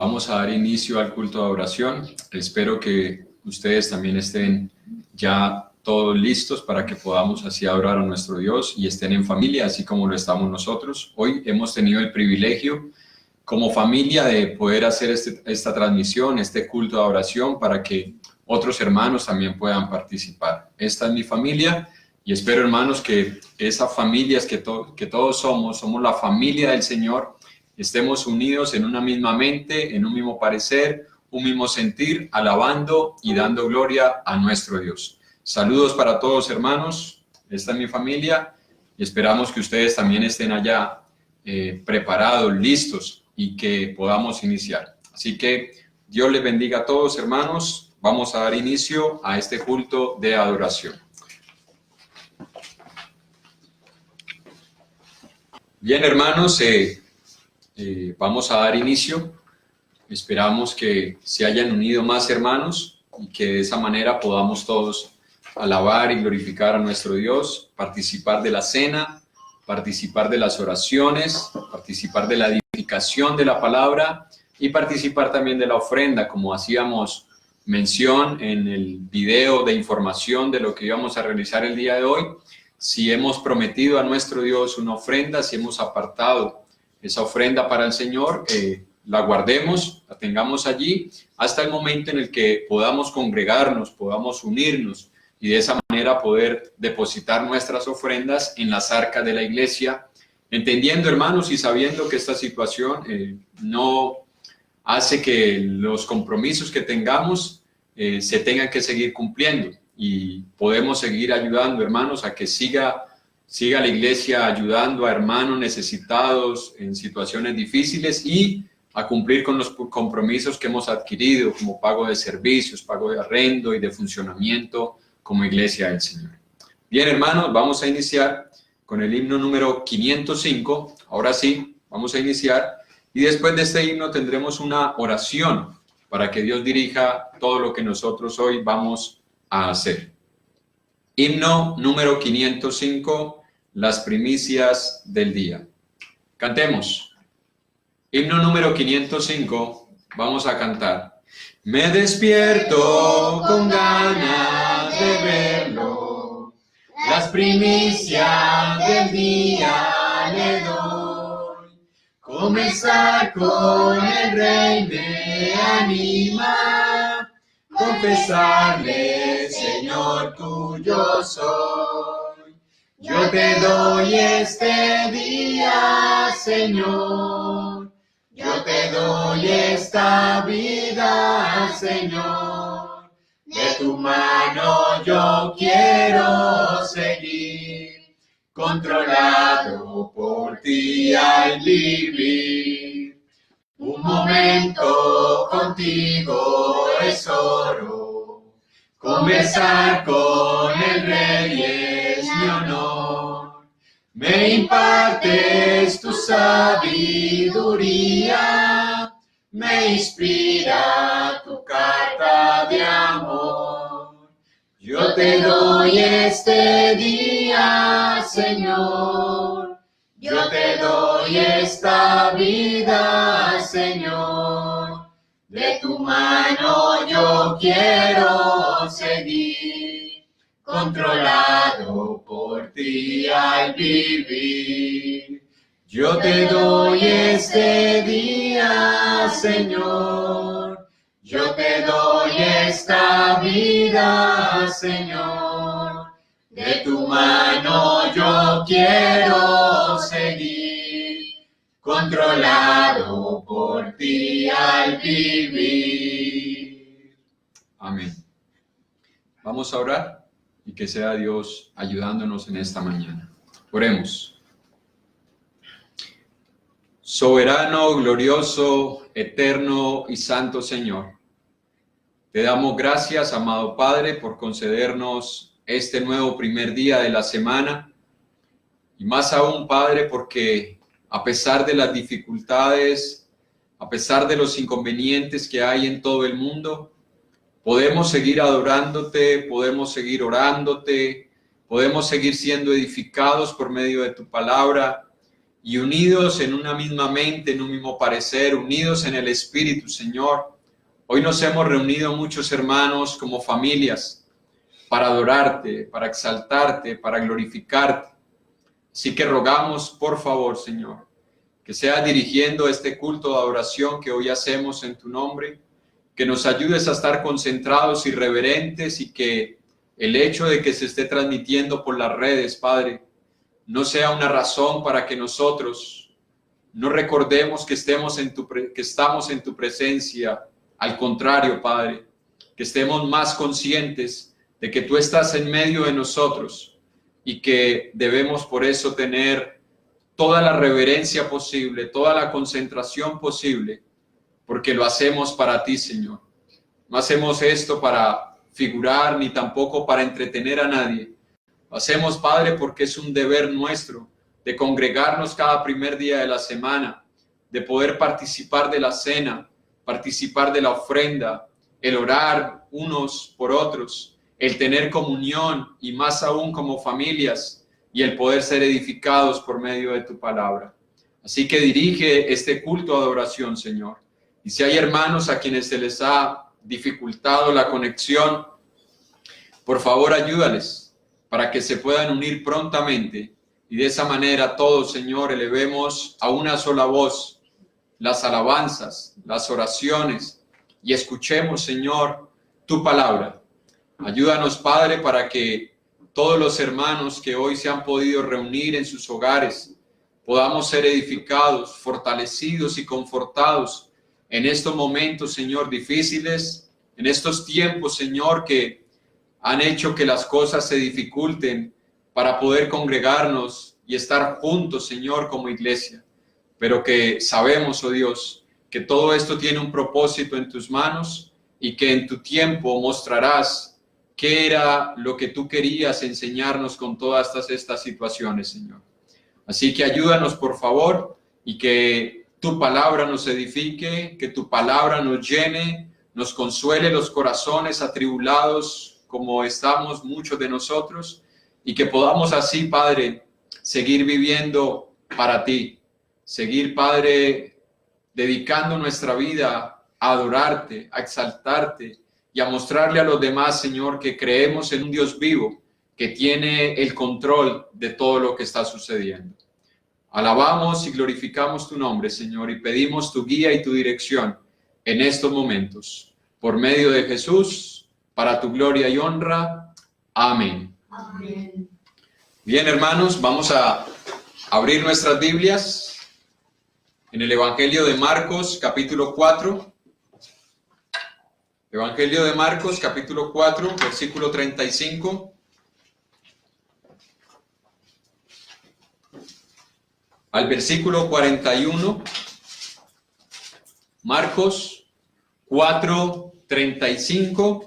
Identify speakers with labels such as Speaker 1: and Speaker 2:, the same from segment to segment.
Speaker 1: Vamos a dar inicio al culto de adoración. Espero que ustedes también estén ya todos listos para que podamos así adorar a nuestro Dios y estén en familia, así como lo estamos nosotros. Hoy hemos tenido el privilegio como familia de poder hacer esta transmisión, este culto de adoración, para que otros hermanos también puedan participar. Esta es mi familia y espero, hermanos, que esa familia es que todos somos la familia del Señor. Estemos unidos en una misma mente, en un mismo parecer, un mismo sentir, alabando y dando gloria a nuestro Dios. Saludos para todos, hermanos. Esta es mi familia y esperamos que ustedes también estén allá preparados, listos y que podamos iniciar. Así que Dios les bendiga a todos, hermanos. Vamos a dar inicio a este culto de adoración. Bien, hermanos, vamos a dar inicio. Esperamos que se hayan unido más hermanos y que de esa manera podamos todos alabar y glorificar a nuestro Dios, participar de la cena, participar de las oraciones, participar de la edificación de la palabra y participar también de la ofrenda, como hacíamos mención en el video de información de lo que íbamos a realizar el día de hoy. Si hemos prometido a nuestro Dios una ofrenda, si hemos apartado esa ofrenda para el Señor, la guardemos, la tengamos allí hasta el momento en el que podamos congregarnos, podamos unirnos y de esa manera poder depositar nuestras ofrendas en las arcas de la iglesia, entendiendo, hermanos, y sabiendo que esta situación no hace que los compromisos que tengamos se tengan que seguir cumpliendo y podemos seguir ayudando, hermanos, a que siga la iglesia ayudando a hermanos necesitados en situaciones difíciles y a cumplir con los compromisos que hemos adquirido, como pago de servicios, pago de arrendo y de funcionamiento como iglesia del Señor. Bien, hermanos, vamos a iniciar con el himno número 505. Ahora sí, vamos a iniciar. Y después de este himno tendremos una oración para que Dios dirija todo lo que nosotros hoy vamos a hacer. Himno número 505, las primicias del día. Cantemos. Himno número 505, vamos a cantar. Me despierto con ganas de verlo, las primicias del día le doy. Comenzar con el Rey me anima, confesarle, Señor, tuyo soy. Yo te doy este día, Señor. Yo te doy esta vida, Señor. De tu mano yo quiero seguir, controlado por ti al vivir. Un momento contigo es oro, conversar con el Rey es mi honor. Me impartes tu sabiduría, me inspira tu carta de amor. Yo te doy este día, Señor. Yo te doy esta vida, Señor. De tu mano yo quiero seguir, controlado por ti al vivir. Yo te doy este día, Señor. Yo te doy esta vida, Señor. De tu mano yo quiero seguir, controlado por ti al vivir. Amén. Vamos a orar y que sea Dios ayudándonos en esta mañana. Oremos. Soberano, glorioso, eterno y santo Señor, te damos gracias, amado Padre, por concedernos este nuevo primer día de la semana, y más aún, Padre, porque a pesar de las dificultades, a pesar de los inconvenientes que hay en todo el mundo, podemos seguir adorándote, podemos seguir orándote, podemos seguir siendo edificados por medio de tu palabra, y unidos en una misma mente, en un mismo parecer, unidos en el Espíritu, Señor. Hoy nos hemos reunido muchos hermanos como familias para adorarte, para exaltarte, para glorificarte. Así que rogamos, por favor, Señor, que seas dirigiendo este culto de adoración que hoy hacemos en tu nombre, que nos ayudes a estar concentrados y reverentes y que el hecho de que se esté transmitiendo por las redes, Padre, no sea una razón para que nosotros no recordemos que estamos en tu presencia. Al contrario, Padre, que estemos más conscientes de que tú estás en medio de nosotros y que debemos por eso tener toda la reverencia posible, toda la concentración posible, porque lo hacemos para ti, Señor. No hacemos esto para figurar ni tampoco para entretener a nadie. Lo hacemos, Padre, porque es un deber nuestro de congregarnos cada primer día de la semana, de poder participar de la cena, participar de la ofrenda, el orar unos por otros, el tener comunión y más aún como familias y el poder ser edificados por medio de tu palabra. Así que dirige este culto de adoración, Señor. Y si hay hermanos a quienes se les ha dificultado la conexión, por favor ayúdales para que se puedan unir prontamente y de esa manera todos, Señor, elevemos a una sola voz las alabanzas, las oraciones y escuchemos, Señor, tu palabra. Ayúdanos, Padre, para que todos los hermanos que hoy se han podido reunir en sus hogares podamos ser edificados, fortalecidos y confortados en estos momentos, Señor, difíciles, en estos tiempos, Señor, que han hecho que las cosas se dificulten para poder congregarnos y estar juntos, Señor, como iglesia. Pero que sabemos, oh Dios, que todo esto tiene un propósito en tus manos y que en tu tiempo mostrarás qué era lo que tú querías enseñarnos con todas estas situaciones, Señor. Así que ayúdanos, por favor, y que tu palabra nos edifique, que tu palabra nos llene, nos consuele los corazones atribulados como estamos muchos de nosotros y que podamos así, Padre, seguir viviendo para ti. Seguir, Padre, dedicando nuestra vida a adorarte, a exaltarte y a mostrarle a los demás, Señor, que creemos en un Dios vivo que tiene el control de todo lo que está sucediendo. Alabamos y glorificamos tu nombre, Señor, y pedimos tu guía y tu dirección en estos momentos. Por medio de Jesús, para tu gloria y honra. Amén.
Speaker 2: Amén.
Speaker 1: Bien, hermanos, vamos a abrir nuestras Biblias en el Evangelio de Marcos, capítulo 4. Evangelio de Marcos, capítulo 4, versículo 35. Al versículo 41. Marcos 4, 35.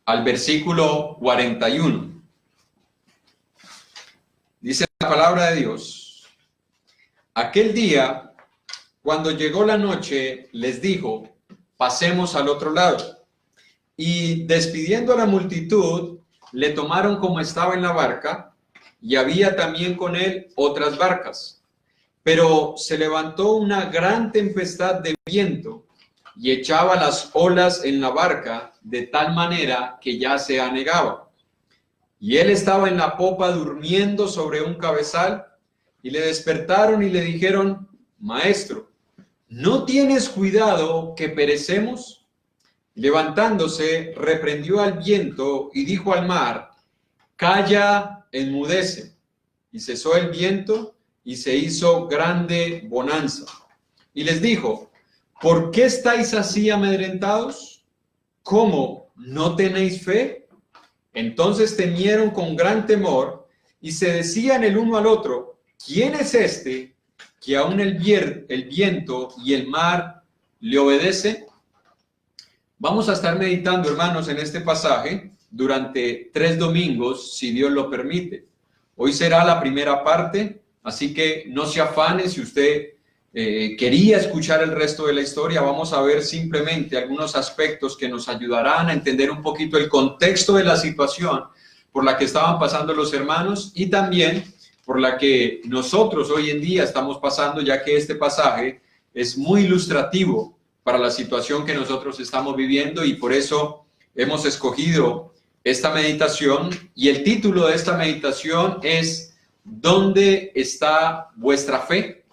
Speaker 1: Al versículo 41. Dice la palabra de Dios. Aquel día, cuando llegó la noche, les dijo, pasemos al otro lado. Y despidiendo a la multitud, le tomaron como estaba en la barca, y había también con él otras barcas. Pero se levantó una gran tempestad de viento, y echaba las olas en la barca, de tal manera que ya se anegaba. Y él estaba en la popa durmiendo sobre un cabezal, y le despertaron y le dijeron, Maestro, ¿no tienes cuidado que perecemos? Levantándose, reprendió al viento y dijo al mar, Calla, enmudece. Y cesó el viento y se hizo grande bonanza. Y les dijo, ¿por qué estáis así amedrentados? ¿Cómo, no tenéis fe? Entonces temieron con gran temor y se decían el uno al otro, ¿quién es este que aún el viento y el mar le obedece? Vamos a estar meditando, hermanos, en este pasaje durante 3 domingos, si Dios lo permite. Hoy será la primera parte, así que no se afane si usted quería escuchar el resto de la historia. Vamos a ver simplemente algunos aspectos que nos ayudarán a entender un poquito el contexto de la situación por la que estaban pasando los hermanos y también por la que nosotros hoy en día estamos pasando, ya que este pasaje es muy ilustrativo para la situación que nosotros estamos viviendo, y por eso hemos escogido esta meditación, y el título de esta meditación es ¿dónde está vuestra fe?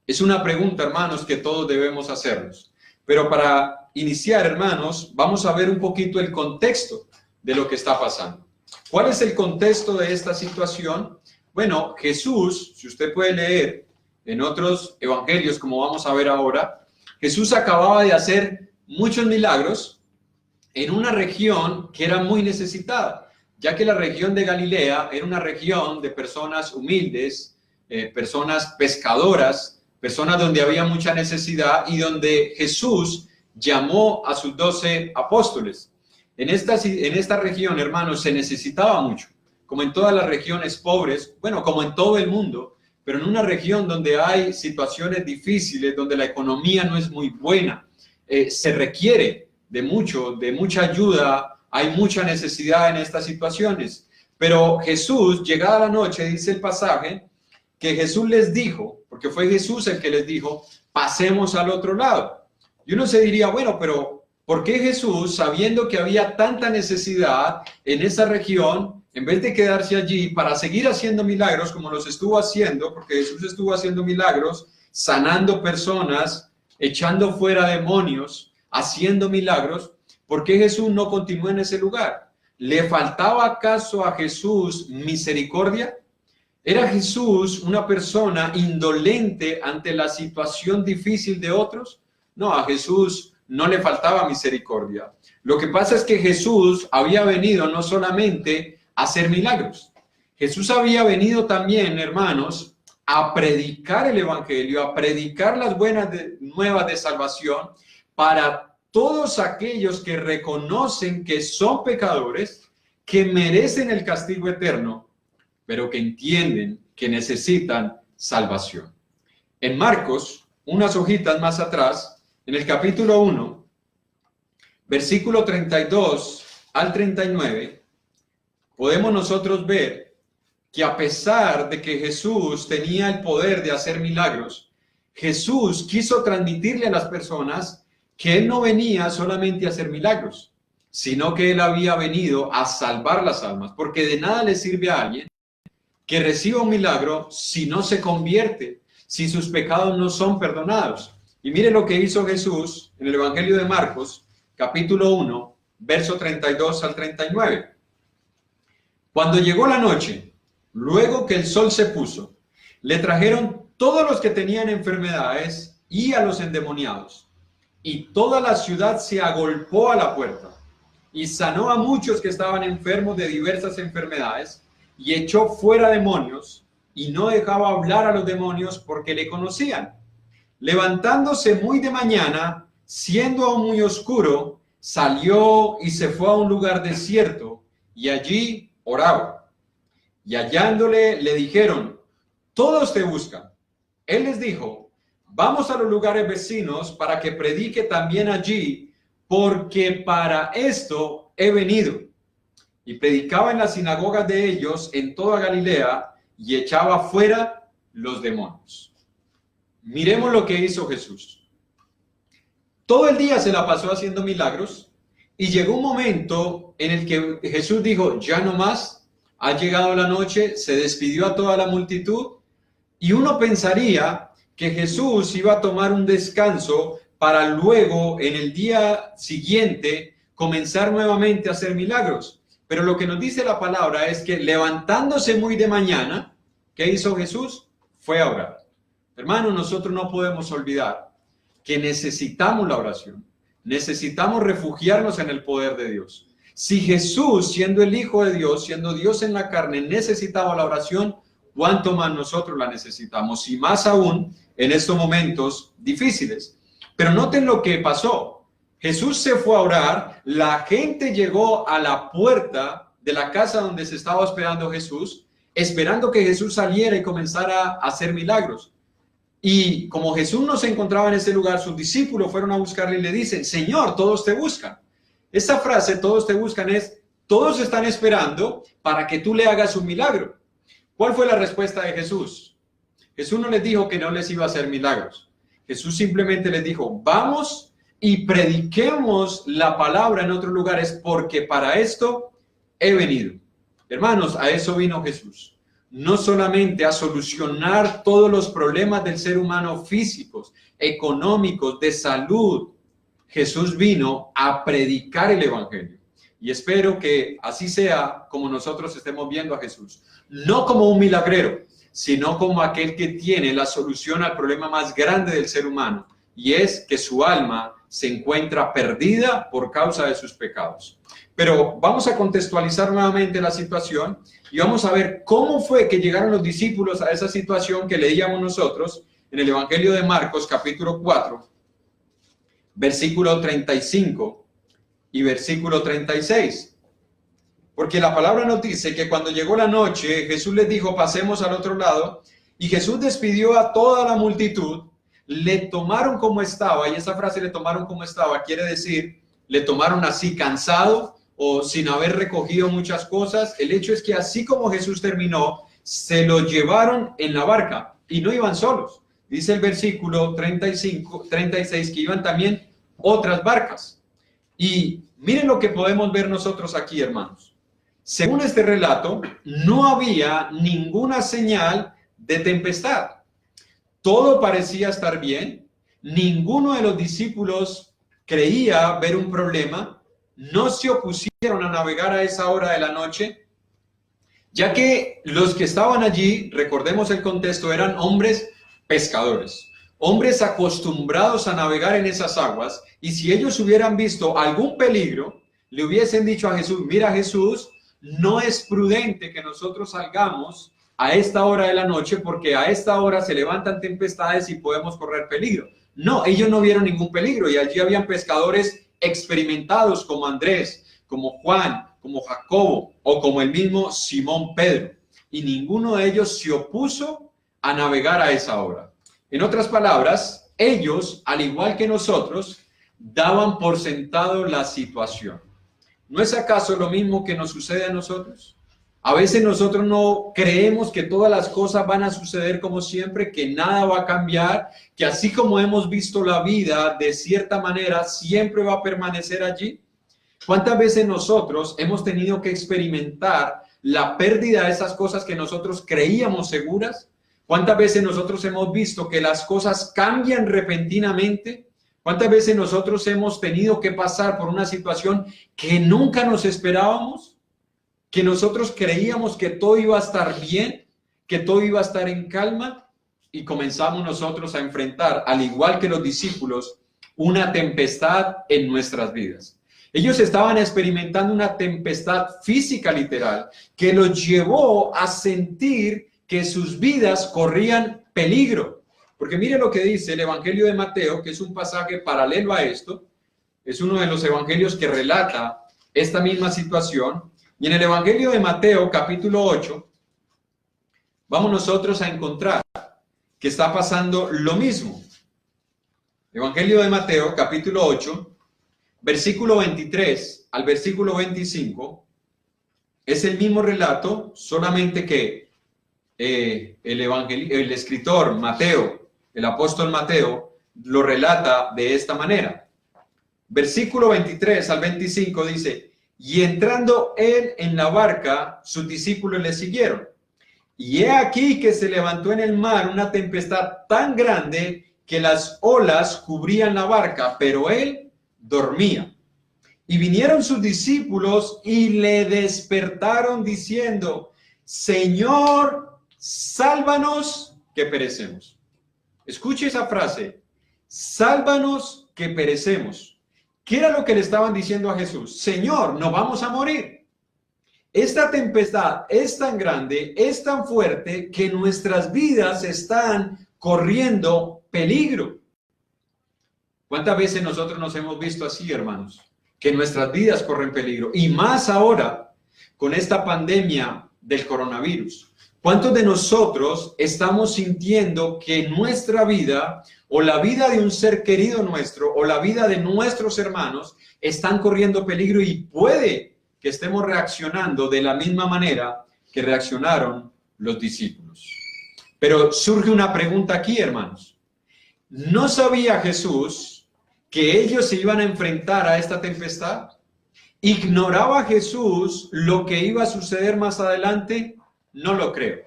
Speaker 1: Es una pregunta, hermanos, que todos debemos hacernos. Pero para iniciar, hermanos, vamos a ver un poquito el contexto de lo que está pasando. ¿Cuál es el contexto de esta situación? Bueno, Jesús, si usted puede leer en otros evangelios, como vamos a ver ahora, Jesús acababa de hacer muchos milagros en una región que era muy necesitada, ya que la región de Galilea era una región de personas humildes, personas pescadoras, personas donde había mucha necesidad y donde Jesús llamó a sus 12 apóstoles. En esta región, hermanos, se necesitaba mucho, como en todas las regiones pobres, bueno, como en todo el mundo, pero en una región donde hay situaciones difíciles, donde la economía no es muy buena, se requiere de mucha ayuda, hay mucha necesidad en estas situaciones. Pero Jesús, llegada la noche, dice el pasaje, que Jesús les dijo, porque fue Jesús el que les dijo, pasemos al otro lado. Y uno se diría, bueno, pero ¿por qué Jesús, sabiendo que había tanta necesidad en esa región, en vez de quedarse allí para seguir haciendo milagros como los estuvo haciendo, porque Jesús estuvo haciendo milagros, sanando personas, echando fuera demonios, haciendo milagros, ¿por qué Jesús no continuó en ese lugar? ¿Le faltaba acaso a Jesús misericordia? ¿Era Jesús una persona indolente ante la situación difícil de otros? No, a Jesús no le faltaba misericordia. Lo que pasa es que Jesús había venido no solamente a hacer milagros. Jesús había venido también, hermanos, a predicar el evangelio, a predicar las buenas nuevas de salvación para todos aquellos que reconocen que son pecadores, que merecen el castigo eterno, pero que entienden que necesitan salvación. En Marcos, unas hojitas más atrás, en el capítulo 1, versículo 32 al 39, podemos nosotros ver que a pesar de que Jesús tenía el poder de hacer milagros, Jesús quiso transmitirle a las personas que Él no venía solamente a hacer milagros, sino que Él había venido a salvar las almas, porque de nada le sirve a alguien que reciba un milagro si no se convierte, si sus pecados no son perdonados. Y mire lo que hizo Jesús en el Evangelio de Marcos, capítulo 1, verso 32 al 39. Cuando llegó la noche, luego que el sol se puso, le trajeron todos los que tenían enfermedades y a los endemoniados. Y toda la ciudad se agolpó a la puerta y sanó a muchos que estaban enfermos de diversas enfermedades, y echó fuera demonios, y no dejaba hablar a los demonios porque le conocían. Levantándose muy de mañana, siendo aún muy oscuro, salió y se fue a un lugar desierto, y allí oraba. Y hallándole, le dijeron, todos te buscan. Él les dijo, vamos a los lugares vecinos para que predique también allí, porque para esto he venido. Y predicaba en las sinagogas de ellos en toda Galilea y echaba fuera los demonios. Miremos lo que hizo Jesús. Todo el día se la pasó haciendo milagros y llegó un momento en el que Jesús dijo, ya no más, ha llegado la noche, se despidió a toda la multitud, y uno pensaría que Jesús iba a tomar un descanso para luego en el día siguiente comenzar nuevamente a hacer milagros. Pero lo que nos dice la palabra es que levantándose muy de mañana, ¿qué hizo Jesús? Fue a orar. Hermanos, nosotros no podemos olvidar que necesitamos la oración. Necesitamos refugiarnos en el poder de Dios. Si Jesús, siendo el Hijo de Dios, siendo Dios en la carne, necesitaba la oración, ¿cuánto más nosotros la necesitamos? Y más aún en estos momentos difíciles. Pero noten lo que pasó. Jesús se fue a orar, la gente llegó a la puerta de la casa donde se estaba hospedando Jesús, esperando que Jesús saliera y comenzara a hacer milagros. Y como Jesús no se encontraba en ese lugar, sus discípulos fueron a buscarle y le dicen, Señor, todos te buscan. Esta frase, todos te buscan, es, todos están esperando para que tú le hagas un milagro. ¿Cuál fue la respuesta de Jesús? Jesús no les dijo que no les iba a hacer milagros. Jesús simplemente les dijo, vamos y prediquemos la palabra en otros lugares porque para esto he venido. Hermanos, a eso vino Jesús. No solamente a solucionar todos los problemas del ser humano físicos, económicos, de salud. Jesús vino a predicar el evangelio. Y espero que así sea como nosotros estemos viendo a Jesús. No como un milagrero, sino como aquel que tiene la solución al problema más grande del ser humano. Y es que su alma se encuentra perdida por causa de sus pecados. Pero vamos a contextualizar nuevamente la situación y vamos a ver cómo fue que llegaron los discípulos a esa situación que leíamos nosotros en el Evangelio de Marcos, capítulo 4, versículo 35 y versículo 36. Porque la palabra nos dice que cuando llegó la noche, Jesús les dijo, pasemos al otro lado, y Jesús despidió a toda la multitud, le tomaron como estaba, y esa frase le tomaron como estaba, quiere decir, le tomaron así cansado o sin haber recogido muchas cosas. El hecho es que así como Jesús terminó, se lo llevaron en la barca, y no iban solos. Dice el versículo 36 que iban también otras barcas. Y miren lo que podemos ver nosotros aquí, hermanos. Según este relato, no había ninguna señal de tempestad. Todo parecía estar bien. Ninguno de los discípulos creía ver un problema. No se opusieron a navegar a esa hora de la noche, ya que los que estaban allí, recordemos el contexto, eran hombres pescadores, hombres acostumbrados a navegar en esas aguas, y si ellos hubieran visto algún peligro, le hubiesen dicho a Jesús, mira Jesús, no es prudente que nosotros salgamos a esta hora de la noche porque a esta hora se levantan tempestades y podemos correr peligro. No, ellos no vieron ningún peligro y allí habían pescadores experimentados como Andrés, como Juan, como Jacobo o como el mismo Simón Pedro, y ninguno de ellos se opuso a navegar a esa hora. En otras palabras, ellos, al igual que nosotros, daban por sentado la situación. ¿No es acaso lo mismo que nos sucede a nosotros? A veces nosotros no creemos que todas las cosas van a suceder como siempre, que nada va a cambiar, que así como hemos visto la vida de cierta manera, siempre va a permanecer allí. ¿Cuántas veces nosotros hemos tenido que experimentar la pérdida de esas cosas que nosotros creíamos seguras? ¿Cuántas veces nosotros hemos visto que las cosas cambian repentinamente? ¿Cuántas veces nosotros hemos tenido que pasar por una situación que nunca nos esperábamos? Que nosotros creíamos que todo iba a estar bien, que todo iba a estar en calma, y comenzamos nosotros a enfrentar, al igual que los discípulos, una tempestad en nuestras vidas. Ellos estaban experimentando una tempestad física literal que los llevó a sentir que sus vidas corrían peligro. Porque mire lo que dice el Evangelio de Mateo, que es un pasaje paralelo a esto. Es uno de los evangelios que relata esta misma situación. Y en el Evangelio de Mateo, capítulo 8, vamos nosotros a encontrar que está pasando lo mismo. Evangelio de Mateo, capítulo 8, versículo 23 al versículo 25, es el mismo relato, solamente que el escritor Mateo, el apóstol Mateo, lo relata de esta manera. Versículo 23 al 25 dice, y entrando él en la barca, sus discípulos le siguieron. Y he aquí que se levantó en el mar una tempestad tan grande que las olas cubrían la barca, pero él dormía. Y vinieron sus discípulos y le despertaron diciendo, Señor, sálvanos que perecemos. Escuche esa frase, sálvanos que perecemos. ¿Qué era lo que le estaban diciendo a Jesús? Señor, no vamos a morir. Esta tempestad es tan grande, es tan fuerte, que nuestras vidas están corriendo peligro. ¿Cuántas veces nosotros nos hemos visto así, hermanos? Que nuestras vidas corren peligro. Y más ahora, con esta pandemia del coronavirus. ¿Cuántos de nosotros estamos sintiendo que nuestra vida o la vida de un ser querido nuestro o la vida de nuestros hermanos están corriendo peligro, y puede que estemos reaccionando de la misma manera que reaccionaron los discípulos. Pero surge una pregunta aquí, hermanos. ¿No sabía Jesús que ellos se iban a enfrentar a esta tempestad? ¿Ignoraba Jesús lo que iba a suceder más adelante? No lo creo.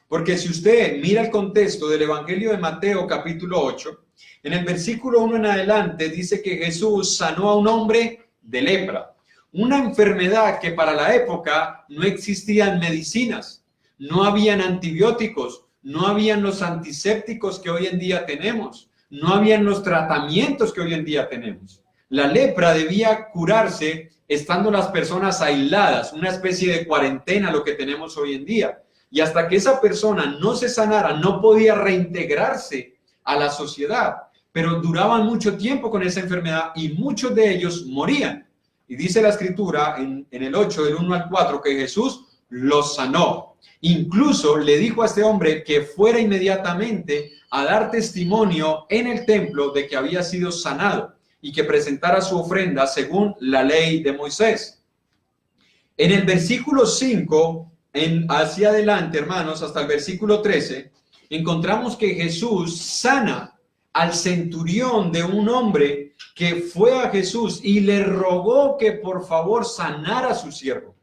Speaker 1: Porque si usted mira el contexto del Evangelio de Mateo capítulo 8, en el versículo 1 en adelante dice que Jesús sanó a un hombre de lepra, una enfermedad que para la época no existían medicinas, no habían antibióticos, no habían los antisépticos que hoy en día tenemos, no habían los tratamientos que hoy en día tenemos. La lepra debía curarse estando las personas aisladas, una especie de cuarentena, lo que tenemos hoy en día. Y hasta que esa persona no se sanara, no podía reintegrarse a la sociedad. Pero duraban mucho tiempo con esa enfermedad y muchos de ellos morían. Y dice la Escritura en el 8, del 1 al 4, que Jesús los sanó. Incluso le dijo a este hombre que fuera inmediatamente a dar testimonio en el templo de que había sido sanado y que presentara su ofrenda según la ley de Moisés. En el versículo 5, hacia adelante, hermanos, hasta el versículo 13, encontramos que Jesús sana al centurión de un hombre que fue a Jesús y le rogó que por favor sanara a su siervo.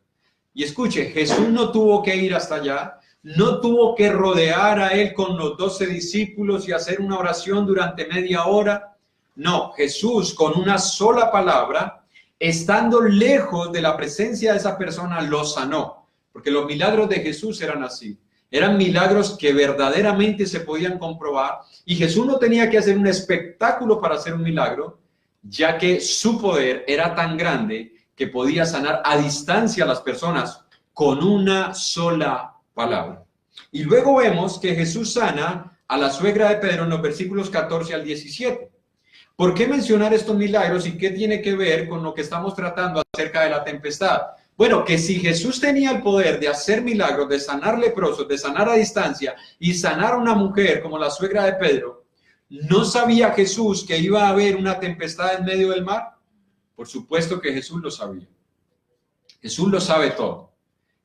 Speaker 1: Y escuche, Jesús no tuvo que ir hasta allá, no tuvo que rodear a él con los 12 discípulos y hacer una oración durante media hora. No, Jesús con una sola palabra, estando lejos de la presencia de esa persona, lo sanó. Porque los milagros de Jesús eran así. Eran milagros que verdaderamente se podían comprobar. Y Jesús no tenía que hacer un espectáculo para hacer un milagro, ya que su poder era tan grande que podía sanar a distancia a las personas con una sola palabra. Y luego vemos que Jesús sana a la suegra de Pedro en los versículos 14 al 17. ¿Por qué mencionar estos milagros y qué tiene que ver con lo que estamos tratando acerca de la tempestad? Bueno, que si Jesús tenía el poder de hacer milagros, de sanar leprosos, de sanar a distancia y sanar a una mujer como la suegra de Pedro, ¿no sabía Jesús que iba a haber una tempestad en medio del mar? Por supuesto que Jesús lo sabía. Jesús lo sabe todo.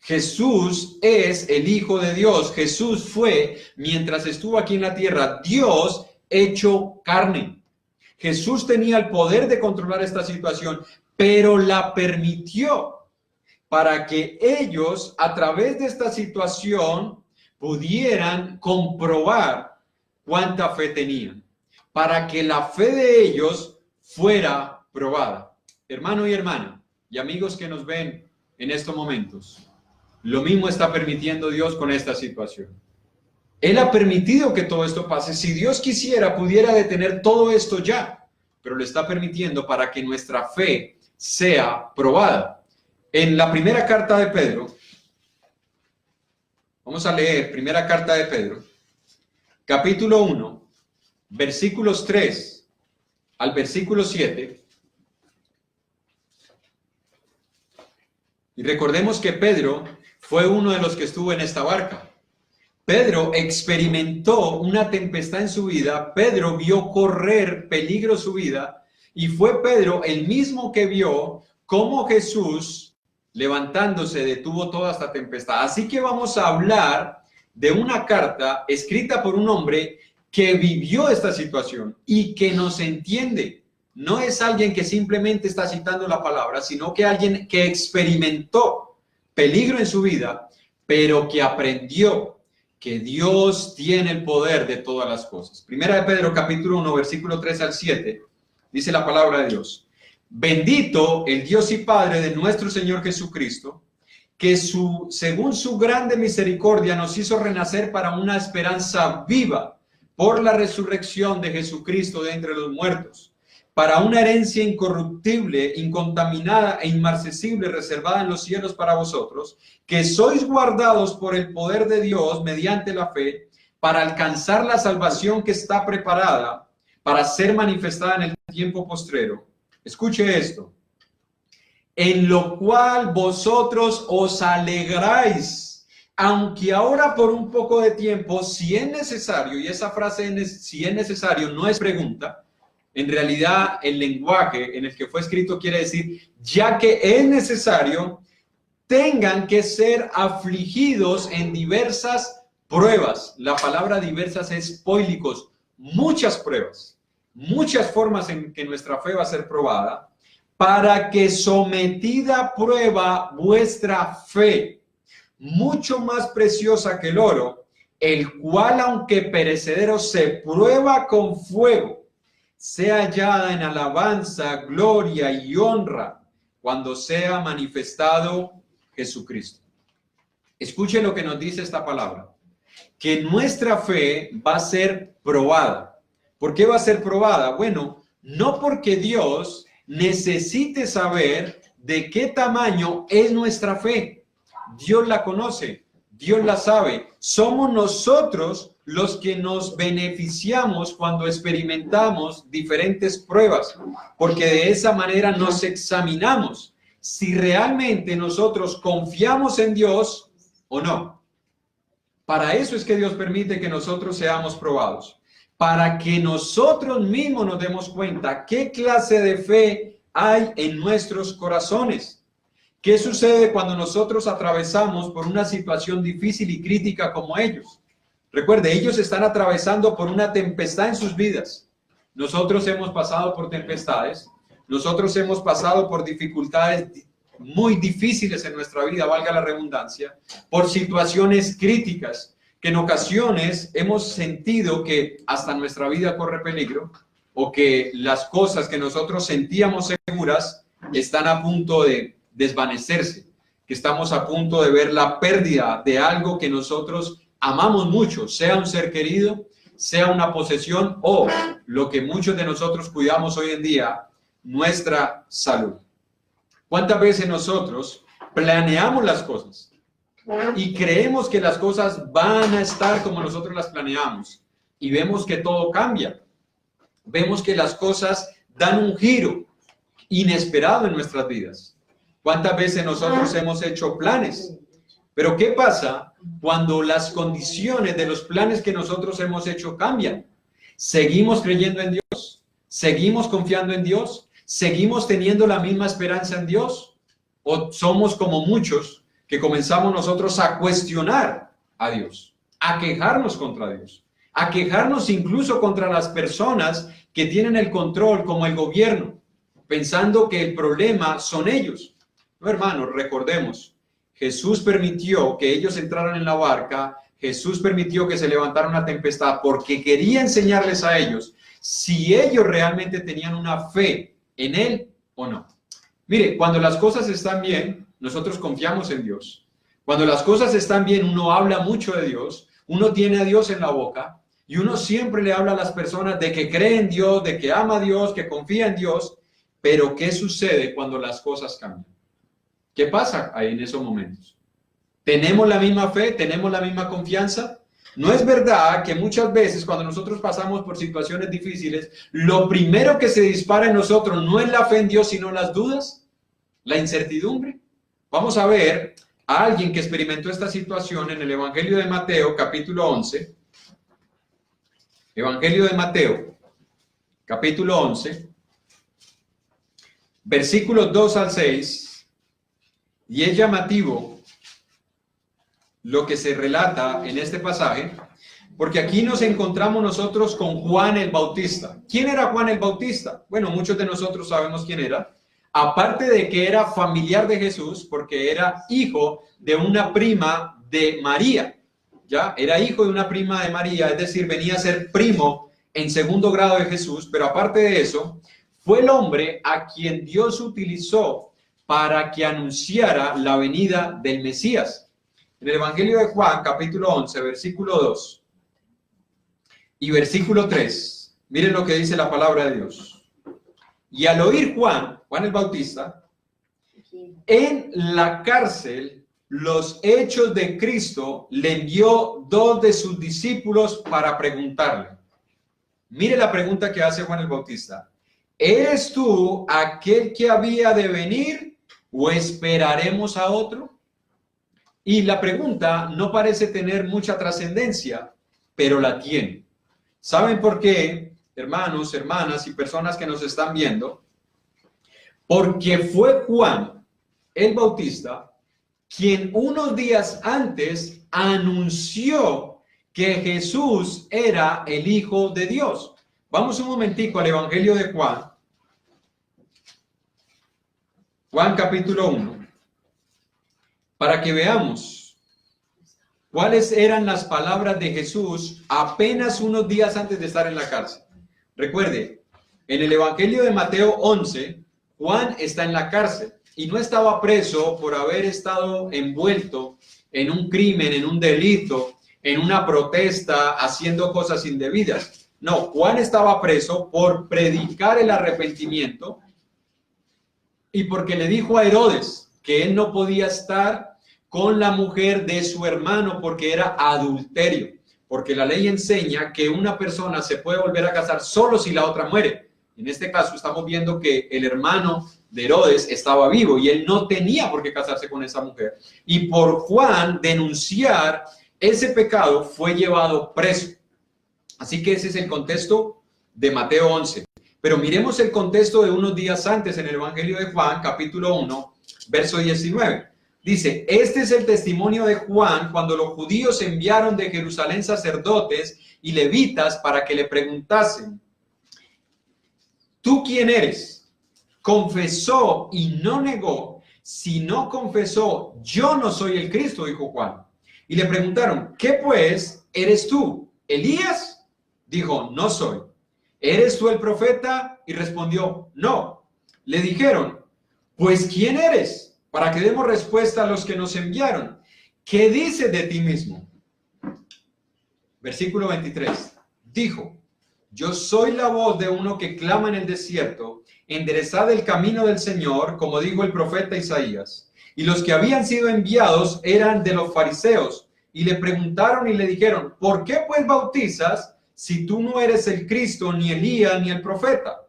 Speaker 1: Jesús es el Hijo de Dios. Jesús fue, mientras estuvo aquí en la tierra, Dios hecho carne. Jesús tenía el poder de controlar esta situación, pero la permitió para que ellos, a través de esta situación, pudieran comprobar cuánta fe tenían, para que la fe de ellos fuera probada. Hermano y hermana, y amigos que nos ven en estos momentos, lo mismo está permitiendo Dios con esta situación. Él ha permitido que todo esto pase. Si Dios quisiera, pudiera detener todo esto ya, pero lo está permitiendo para que nuestra fe sea probada. En la primera carta de Pedro, vamos a leer primera carta de Pedro, capítulo 1, versículos 3 al versículo 7. Y recordemos que Pedro fue uno de los que estuvo en esta barca. Pedro experimentó una tempestad en su vida, Pedro vio correr peligro su vida, y fue Pedro el mismo que vio cómo Jesús, levantándose, detuvo toda esta tempestad. Así que vamos a hablar de una carta escrita por un hombre que vivió esta situación y que nos entiende. No es alguien que simplemente está citando la palabra, sino que alguien que experimentó peligro en su vida, pero que aprendió que Dios tiene el poder de todas las cosas. Primera de Pedro, capítulo 1, versículo 3 al 7, dice la palabra de Dios. Bendito el Dios y Padre de nuestro Señor Jesucristo, que según su grande misericordia nos hizo renacer para una esperanza viva por la resurrección de Jesucristo de entre los muertos, para una herencia incorruptible, incontaminada e inmarcesible reservada en los cielos para vosotros, que sois guardados por el poder de Dios mediante la fe, para alcanzar la salvación que está preparada para ser manifestada en el tiempo postrero. Escuche esto. En lo cual vosotros os alegráis, aunque ahora por un poco de tiempo, si es necesario, y esa frase si es necesario no es pregunta, en realidad el lenguaje en el que fue escrito quiere decir, ya que es necesario, tengan que ser afligidos en diversas pruebas. La palabra diversas es poilikos, muchas pruebas, muchas formas en que nuestra fe va a ser probada, para que sometida a prueba vuestra fe, mucho más preciosa que el oro, el cual aunque perecedero se prueba con fuego, sea hallada en alabanza, gloria y honra cuando sea manifestado Jesucristo. Escuche lo que nos dice esta palabra, que nuestra fe va a ser probada. ¿Por qué va a ser probada? Bueno, no porque Dios necesite saber de qué tamaño es nuestra fe. Dios la conoce, Dios la sabe. Somos nosotros los que nos beneficiamos cuando experimentamos diferentes pruebas, porque de esa manera nos examinamos si realmente nosotros confiamos en Dios o no. Para eso es que Dios permite que nosotros seamos probados, para que nosotros mismos nos demos cuenta qué clase de fe hay en nuestros corazones. ¿Qué sucede cuando nosotros atravesamos por una situación difícil y crítica como ellos? Recuerde, ellos están atravesando por una tempestad en sus vidas. Nosotros hemos pasado por tempestades, nosotros hemos pasado por dificultades muy difíciles en nuestra vida, valga la redundancia, por situaciones críticas que en ocasiones hemos sentido que hasta nuestra vida corre peligro o que las cosas que nosotros sentíamos seguras están a punto de desvanecerse, que estamos a punto de ver la pérdida de algo que nosotros amamos mucho, sea un ser querido, sea una posesión o lo que muchos de nosotros cuidamos hoy en día, nuestra salud. ¿Cuántas veces nosotros planeamos las cosas y creemos que las cosas van a estar como nosotros las planeamos y vemos que todo cambia? Vemos que las cosas dan un giro inesperado en nuestras vidas. ¿Cuántas veces nosotros hemos hecho planes? Pero ¿qué pasa cuando las condiciones de los planes que nosotros hemos hecho cambian? ¿Seguimos creyendo en Dios? ¿Seguimos confiando en Dios? ¿Seguimos teniendo la misma esperanza en Dios? ¿O somos como muchos que comenzamos nosotros a cuestionar a Dios, a quejarnos contra Dios, a quejarnos incluso contra las personas que tienen el control, como el gobierno, pensando que el problema son ellos? No, hermanos, recordemos, Jesús permitió que ellos entraran en la barca, Jesús permitió que se levantara una tempestad porque quería enseñarles a ellos si ellos realmente tenían una fe en Él o no. Mire, cuando las cosas están bien, nosotros confiamos en Dios. Cuando las cosas están bien, uno habla mucho de Dios, uno tiene a Dios en la boca y uno siempre le habla a las personas de que cree en Dios, de que ama a Dios, que confía en Dios. Pero ¿qué sucede cuando las cosas cambian? ¿Qué pasa ahí en esos momentos? ¿Tenemos la misma fe? ¿Tenemos la misma confianza? ¿No es verdad que muchas veces cuando nosotros pasamos por situaciones difíciles, lo primero que se dispara en nosotros no es la fe en Dios, sino las dudas, la incertidumbre? Vamos a ver a alguien que experimentó esta situación en el Evangelio de Mateo, capítulo 11. Evangelio de Mateo, capítulo 11, versículos 2 al 6. Y es llamativo lo que se relata en este pasaje, porque aquí nos encontramos nosotros con Juan el Bautista. ¿Quién era Juan el Bautista? Bueno, muchos de nosotros sabemos quién era. Aparte de que era familiar de Jesús, porque era hijo de una prima de María, ¿ya? Era hijo de una prima de María, es decir, venía a ser primo en segundo grado de Jesús, pero aparte de eso, fue el hombre a quien Dios utilizó para que anunciara la venida del Mesías. En el Evangelio de Juan, capítulo 11, versículo 2 y versículo 3, miren lo que dice la palabra de Dios. Y al oír Juan el Bautista, en la cárcel, los hechos de Cristo, le envió 2 de sus discípulos para preguntarle. Mire la pregunta que hace Juan el Bautista. ¿Eres tú aquel que había de venir o esperaremos a otro? Y la pregunta no parece tener mucha trascendencia, pero la tiene. ¿Saben por qué, hermanos, hermanas y personas que nos están viendo? Porque fue Juan el Bautista quien unos días antes anunció que Jesús era el Hijo de Dios. Vamos un momentico al Evangelio de Juan. Juan capítulo 1, para que veamos cuáles eran las palabras de Jesús apenas unos días antes de estar en la cárcel. Recuerde, en el Evangelio de Mateo 11, Juan está en la cárcel y no estaba preso por haber estado envuelto en un crimen, en un delito, en una protesta, haciendo cosas indebidas. No, Juan estaba preso por predicar el arrepentimiento y porque le dijo a Herodes que él no podía estar con la mujer de su hermano porque era adulterio, porque la ley enseña que una persona se puede volver a casar solo si la otra muere. En este caso estamos viendo que el hermano de Herodes estaba vivo y él no tenía por qué casarse con esa mujer. Y por Juan denunciar ese pecado fue llevado preso. Así que ese es el contexto de Mateo 11. Pero miremos el contexto de unos días antes en el Evangelio de Juan, capítulo 1, verso 19. Dice, este es el testimonio de Juan cuando los judíos enviaron de Jerusalén sacerdotes y levitas para que le preguntasen, ¿tú quién eres? Confesó y no negó. Si no confesó, yo no soy el Cristo, dijo Juan. Y le preguntaron, ¿qué pues eres tú? ¿Elías? Dijo, no soy. ¿Eres tú el profeta? Y respondió, no. Le dijeron, pues ¿quién eres? Para que demos respuesta a los que nos enviaron. ¿Qué dices de ti mismo? Versículo 23. Dijo, yo soy la voz de uno que clama en el desierto, enderezad el camino del Señor, como dijo el profeta Isaías. Y los que habían sido enviados eran de los fariseos, y le preguntaron y le dijeron, ¿por qué pues bautizas si tú no eres el Cristo, ni Elías, ni el profeta?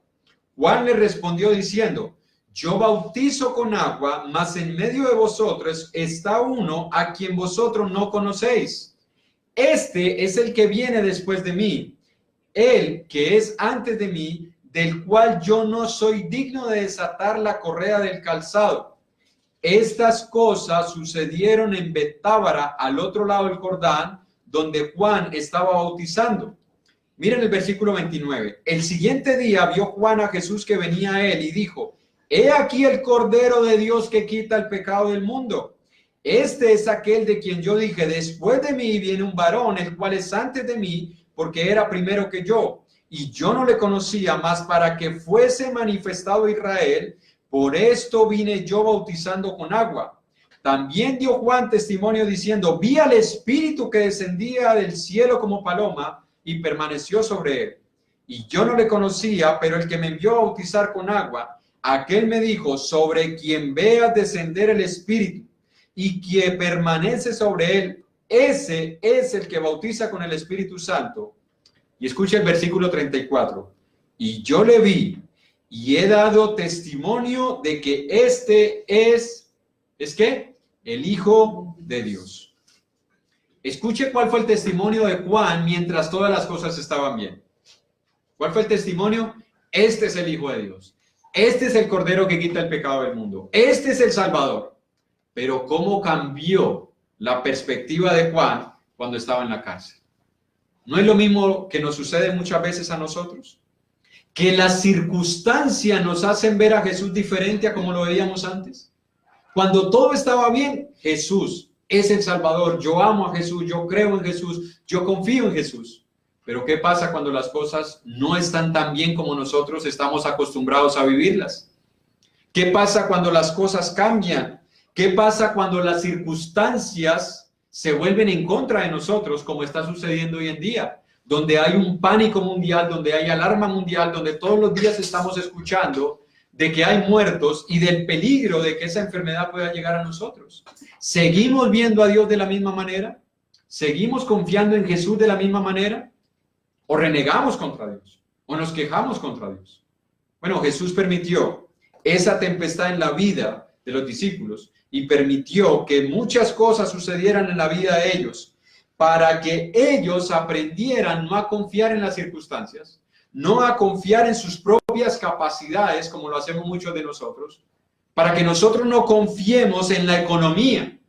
Speaker 1: Juan le respondió diciendo, yo bautizo con agua, mas en medio de vosotros está uno a quien vosotros no conocéis. Este es el que viene después de mí, el que es antes de mí, del cual yo no soy digno de desatar la correa del calzado. Estas cosas sucedieron en Betábara, al otro lado del Jordán, donde Juan estaba bautizando. Miren el versículo 29. El siguiente día vio Juan a Jesús que venía a él y dijo, he aquí el Cordero de Dios que quita el pecado del mundo. Este es aquel de quien yo dije, después de mí viene un varón, el cual es antes de mí, porque era primero que yo. Y yo no le conocía, más para que fuese manifestado Israel. Por esto vine yo bautizando con agua. También dio Juan testimonio diciendo, vi al Espíritu que descendía del cielo como paloma y permaneció sobre él. Y yo no le conocía, pero el que me envió a bautizar con agua, aquel me dijo, sobre quien veas descender el Espíritu y que permanece sobre él, ese es el que bautiza con el Espíritu Santo. Y escucha el versículo 34. Y yo le vi y he dado testimonio de que este ¿es qué? El Hijo de Dios. Escuche cuál fue el testimonio de Juan mientras todas las cosas estaban bien. ¿Cuál fue el testimonio? Este es el Hijo de Dios. Este es el Cordero que quita el pecado del mundo. Este es el Salvador. Pero ¿cómo cambió la perspectiva de Juan cuando estaba en la cárcel? ¿No es lo mismo que nos sucede muchas veces a nosotros? Que las circunstancias nos hacen ver a Jesús diferente a como lo veíamos antes. Cuando todo estaba bien, Jesús es el Salvador. Yo amo a Jesús, yo creo en Jesús, yo confío en Jesús. Pero ¿qué pasa cuando las cosas no están tan bien como nosotros estamos acostumbrados a vivirlas? ¿Qué pasa cuando las cosas cambian? ¿Qué pasa cuando las circunstancias se vuelven en contra de nosotros, como está sucediendo hoy en día? Donde hay un pánico mundial, donde hay alarma mundial, donde todos los días estamos escuchando de que hay muertos y del peligro de que esa enfermedad pueda llegar a nosotros. ¿Seguimos viendo a Dios de la misma manera? ¿Seguimos confiando en Jesús de la misma manera? ¿O renegamos contra Dios? ¿O nos quejamos contra Dios? Bueno, Jesús permitió esa tempestad en la vida de los discípulos y permitió que muchas cosas sucedieran en la vida de ellos para que ellos aprendieran no a confiar en las circunstancias, no a confiar en sus propias capacidades, como lo hacemos muchos de nosotros, para que nosotros no confiemos en la economía,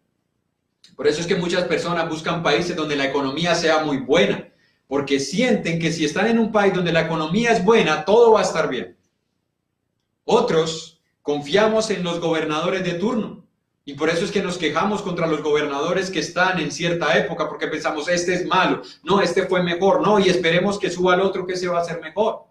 Speaker 1: Por eso es que muchas personas buscan países donde la economía sea muy buena, porque sienten que si están en un país donde la economía es buena, todo va a estar bien. Otros confiamos en los gobernadores de turno y por eso es que nos quejamos contra los gobernadores que están en cierta época, porque pensamos, este es malo, no, este fue mejor, no, y esperemos que suba el otro que se va a hacer mejor.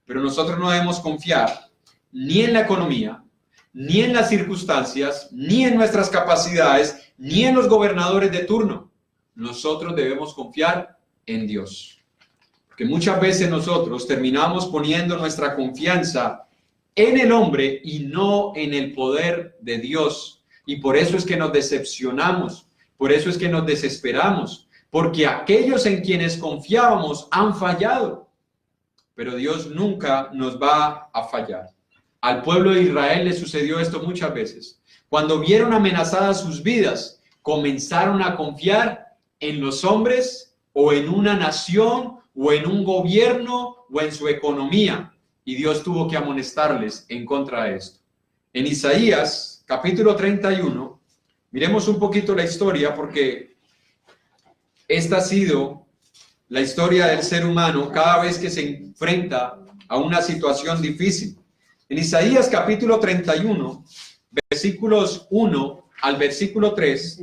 Speaker 1: Pero nosotros no debemos confiar ni en la economía, ni en las circunstancias, ni en nuestras capacidades, ni en los gobernadores de turno. Nosotros debemos confiar en Dios. Porque muchas veces nosotros terminamos poniendo nuestra confianza en el hombre y no en el poder de Dios. Y por eso es que nos decepcionamos, por eso es que nos desesperamos, porque aquellos en quienes confiábamos han fallado. Pero Dios nunca nos va a fallar. Al pueblo de Israel le sucedió esto muchas veces. Cuando vieron amenazadas sus vidas, comenzaron a confiar en los hombres o en una nación o en un gobierno o en su economía. Y Dios tuvo que amonestarles en contra de esto. En Isaías, capítulo 31, miremos un poquito la historia porque esta ha sido la historia del ser humano cada vez que se enfrenta a una situación difícil. En Isaías capítulo 31, versículos 1 al versículo 3,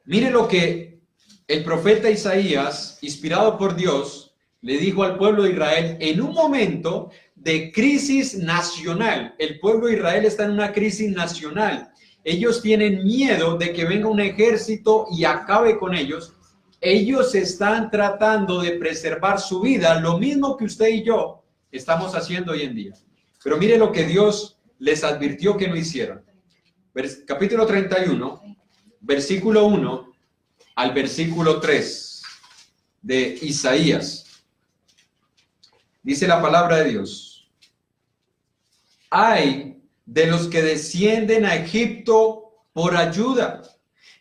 Speaker 1: mire lo que el profeta Isaías, inspirado por Dios, le dijo al pueblo de Israel en un momento de crisis nacional. El pueblo de Israel está en una crisis nacional. Ellos tienen miedo de que venga un ejército y acabe con ellos. Ellos están tratando de preservar su vida, lo mismo que usted y yo estamos haciendo hoy en día. Pero mire lo que Dios les advirtió que no hicieran. Capítulo 31, versículo 1 al versículo 3 de Isaías. Dice la palabra de Dios: ay de los que descienden a Egipto por ayuda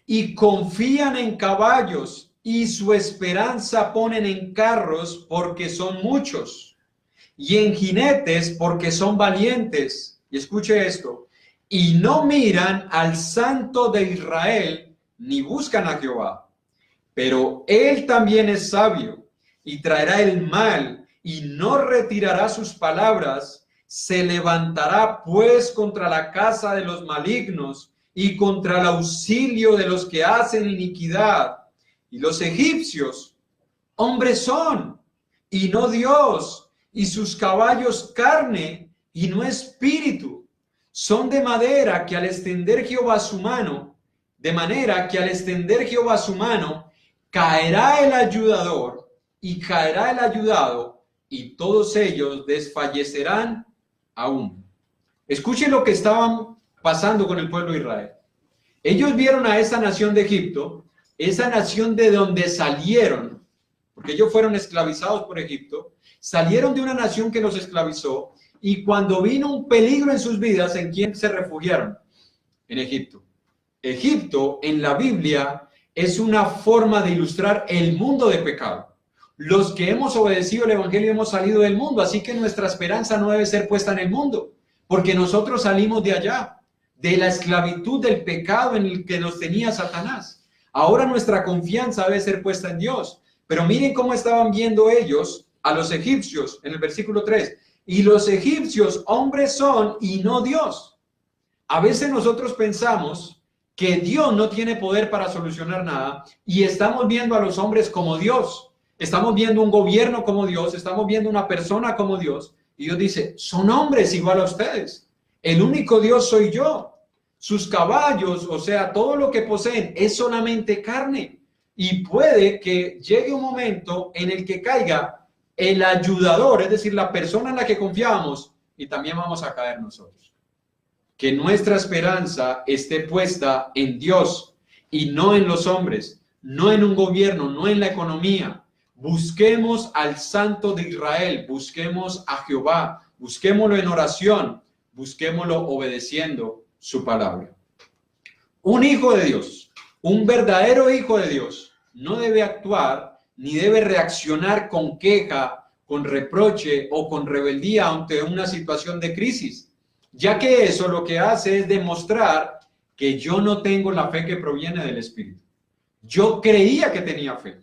Speaker 1: y confían en caballos y su esperanza ponen en carros porque son muchos y en jinetes porque son valientes. Y escuche esto: y no miran al Santo de Israel ni buscan a Jehová. Pero él también es sabio y traerá el mal y no retirará sus palabras. Se levantará pues contra la casa de los malignos y contra el auxilio de los que hacen iniquidad. Y los egipcios, hombres son, y no Dios, y sus caballos carne, y no espíritu. Son de madera que al extender Jehová su mano, de manera que al extender Jehová su mano, caerá el ayudador, y caerá el ayudado, y todos ellos desfallecerán aún. Escuchen lo que estaban pasando con el pueblo de Israel. Ellos vieron a esa nación de Egipto, esa nación de donde salieron, porque ellos fueron esclavizados por Egipto, salieron de una nación que los esclavizó, y cuando vino un peligro en sus vidas, ¿en quién se refugiaron? En Egipto. Egipto en la Biblia es una forma de ilustrar el mundo de pecado. Los que hemos obedecido el evangelio hemos salido del mundo, así que nuestra esperanza no debe ser puesta en el mundo, porque nosotros salimos de allá, de la esclavitud del pecado en el que nos tenía Satanás. Ahora nuestra confianza debe ser puesta en Dios. Pero miren cómo estaban viendo ellos a los egipcios en el versículo 3. Y los egipcios hombres son y no Dios. A veces nosotros pensamos que Dios no tiene poder para solucionar nada y estamos viendo a los hombres como Dios. Estamos viendo un gobierno como Dios, estamos viendo una persona como Dios, y Dios dice, son hombres igual a ustedes. El único Dios soy yo. Sus caballos, o sea, todo lo que poseen es solamente carne. Y puede que llegue un momento en el que caiga el ayudador, es decir, la persona en la que confiamos, y también vamos a caer nosotros. Que nuestra esperanza esté puesta en Dios y no en los hombres, no en un gobierno, no en la economía. Busquemos al Santo de Israel, busquemos a Jehová, busquémoslo en oración, busquémoslo obedeciendo su palabra. Un hijo de Dios, un verdadero hijo de Dios, no debe actuar ni debe reaccionar con queja, con reproche o con rebeldía ante una situación de crisis, ya que eso lo que hace es demostrar que yo no tengo la fe que proviene del Espíritu. Yo creía que tenía fe,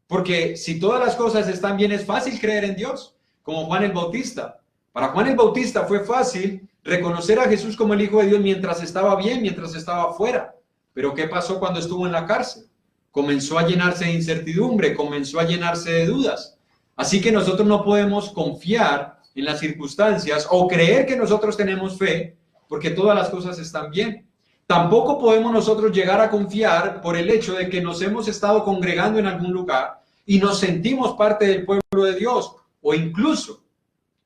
Speaker 1: porque si todas las cosas están bien, es fácil creer en Dios, como Juan el Bautista. Para Juan el Bautista fue fácil reconocer a Jesús como el Hijo de Dios mientras estaba bien, mientras estaba fuera. Pero ¿qué pasó cuando estuvo en la cárcel? Comenzó a llenarse de incertidumbre, comenzó a llenarse de dudas. Así que nosotros no podemos confiar en las circunstancias o creer que nosotros tenemos fe porque todas las cosas están bien. Tampoco podemos nosotros llegar a confiar por el hecho de que nos hemos estado congregando en algún lugar y nos sentimos parte del pueblo de Dios, o incluso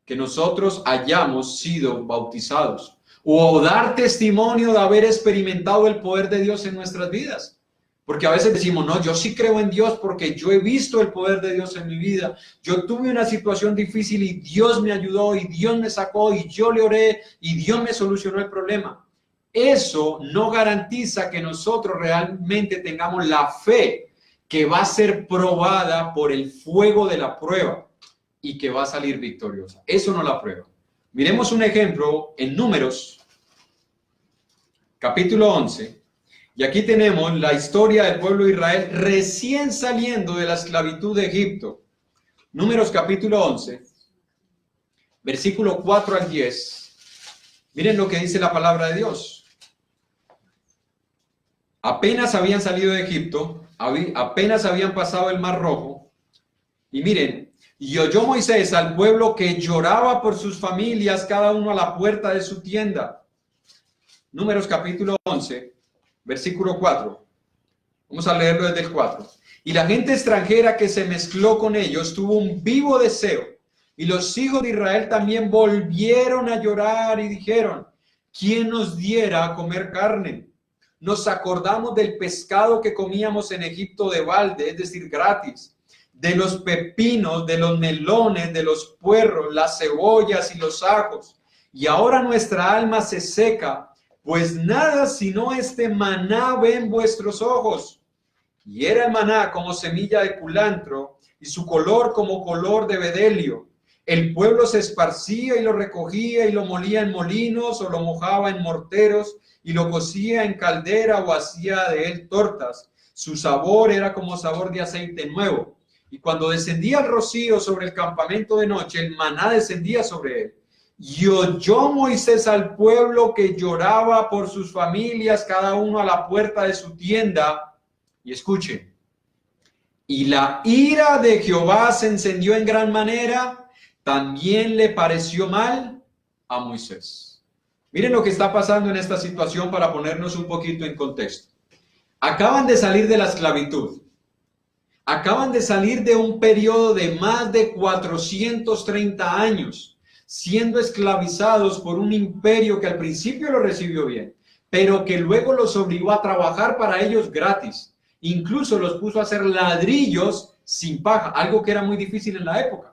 Speaker 1: que nosotros hayamos sido bautizados o dar testimonio de haber experimentado el poder de Dios en nuestras vidas. Porque a veces decimos, no, yo sí creo en Dios porque yo he visto el poder de Dios en mi vida. Yo tuve una situación difícil y Dios me ayudó y Dios me sacó y yo le oré y Dios me solucionó el problema. Eso no garantiza que nosotros realmente tengamos la fe que va a ser probada por el fuego de la prueba y que va a salir victoriosa. Eso no la prueba. Miremos un ejemplo en Números, capítulo 11. Y aquí tenemos la historia del pueblo de Israel recién saliendo de la esclavitud de Egipto. Números capítulo 11, versículo 4 al 10. Miren lo que dice la palabra de Dios. Apenas habían salido de Egipto, apenas habían pasado el Mar Rojo. Y miren, y oyó Moisés al pueblo que lloraba por sus familias, cada uno a la puerta de su tienda. Números capítulo 11. Versículo 4. Vamos a leerlo desde el 4. Y la gente extranjera que se mezcló con ellos tuvo un vivo deseo. Y los hijos de Israel también volvieron a llorar y dijeron, ¿quién nos diera a comer carne? Nos acordamos del pescado que comíamos en Egipto de balde, es decir, gratis, de los pepinos, de los melones, de los puerros, las cebollas y los ajos. Y ahora nuestra alma se seca, pues nada sino este maná ven vuestros ojos. Y era el maná como semilla de culantro, y su color como color de bedelio. El pueblo se esparcía y lo recogía y lo molía en molinos o lo mojaba en morteros y lo cocía en caldera o hacía de él tortas. Su sabor era como sabor de aceite nuevo. Y cuando descendía el rocío sobre el campamento de noche, el maná descendía sobre él. Y oyó Moisés al pueblo que lloraba por sus familias, cada uno a la puerta de su tienda. Y escuchen, y la ira de Jehová se encendió en gran manera, también le pareció mal a Moisés. Miren lo que está pasando en esta situación para ponernos un poquito en contexto. Acaban de salir de la esclavitud. Acaban de salir de un periodo de más de 430 años. Siendo esclavizados por un imperio que al principio lo recibió bien, pero que luego los obligó a trabajar para ellos gratis. Incluso los puso a hacer ladrillos sin paja, algo que era muy difícil en la época.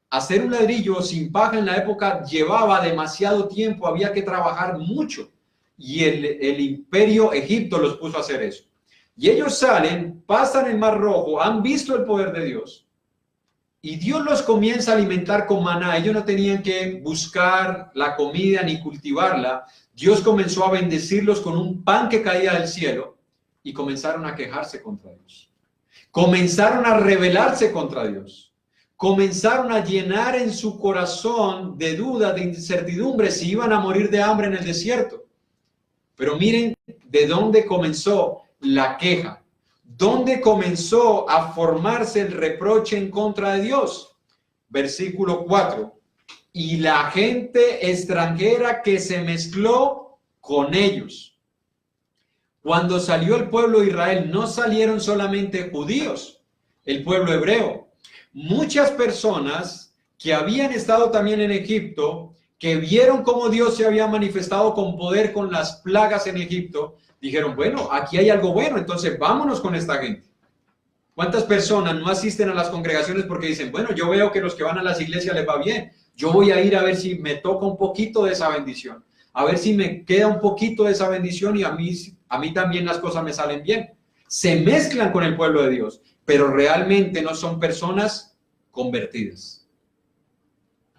Speaker 1: Hacer un ladrillo sin paja en la época llevaba demasiado tiempo, había que trabajar mucho. Y el imperio Egipto los puso a hacer eso. Y ellos salen, pasan el Mar Rojo, han visto el poder de Dios. Y Dios los comienza a alimentar con maná. Ellos no tenían que buscar la comida ni cultivarla. Dios comenzó a bendecirlos con un pan que caía del cielo y comenzaron a quejarse contra Dios. Comenzaron a rebelarse contra Dios. Comenzaron a llenar en su corazón de dudas, de incertidumbre si iban a morir de hambre en el desierto. Pero miren de dónde comenzó la queja. ¿Dónde comenzó a formarse el reproche en contra de Dios? Versículo 4. Y la gente extranjera que se mezcló con ellos. Cuando salió el pueblo de Israel, no salieron solamente judíos, el pueblo hebreo. Muchas personas que habían estado también en Egipto, que vieron cómo Dios se había manifestado con poder con las plagas en Egipto, dijeron, bueno, aquí hay algo bueno, entonces vámonos con esta gente. ¿Cuántas personas no asisten a las congregaciones porque dicen, bueno, yo veo que los que van a las iglesias les va bien, yo voy a ir a ver si me toca un poquito de esa bendición, a ver si me queda un poquito de esa bendición y a mí también las cosas me salen bien? Se mezclan con el pueblo de Dios, pero realmente no son personas convertidas.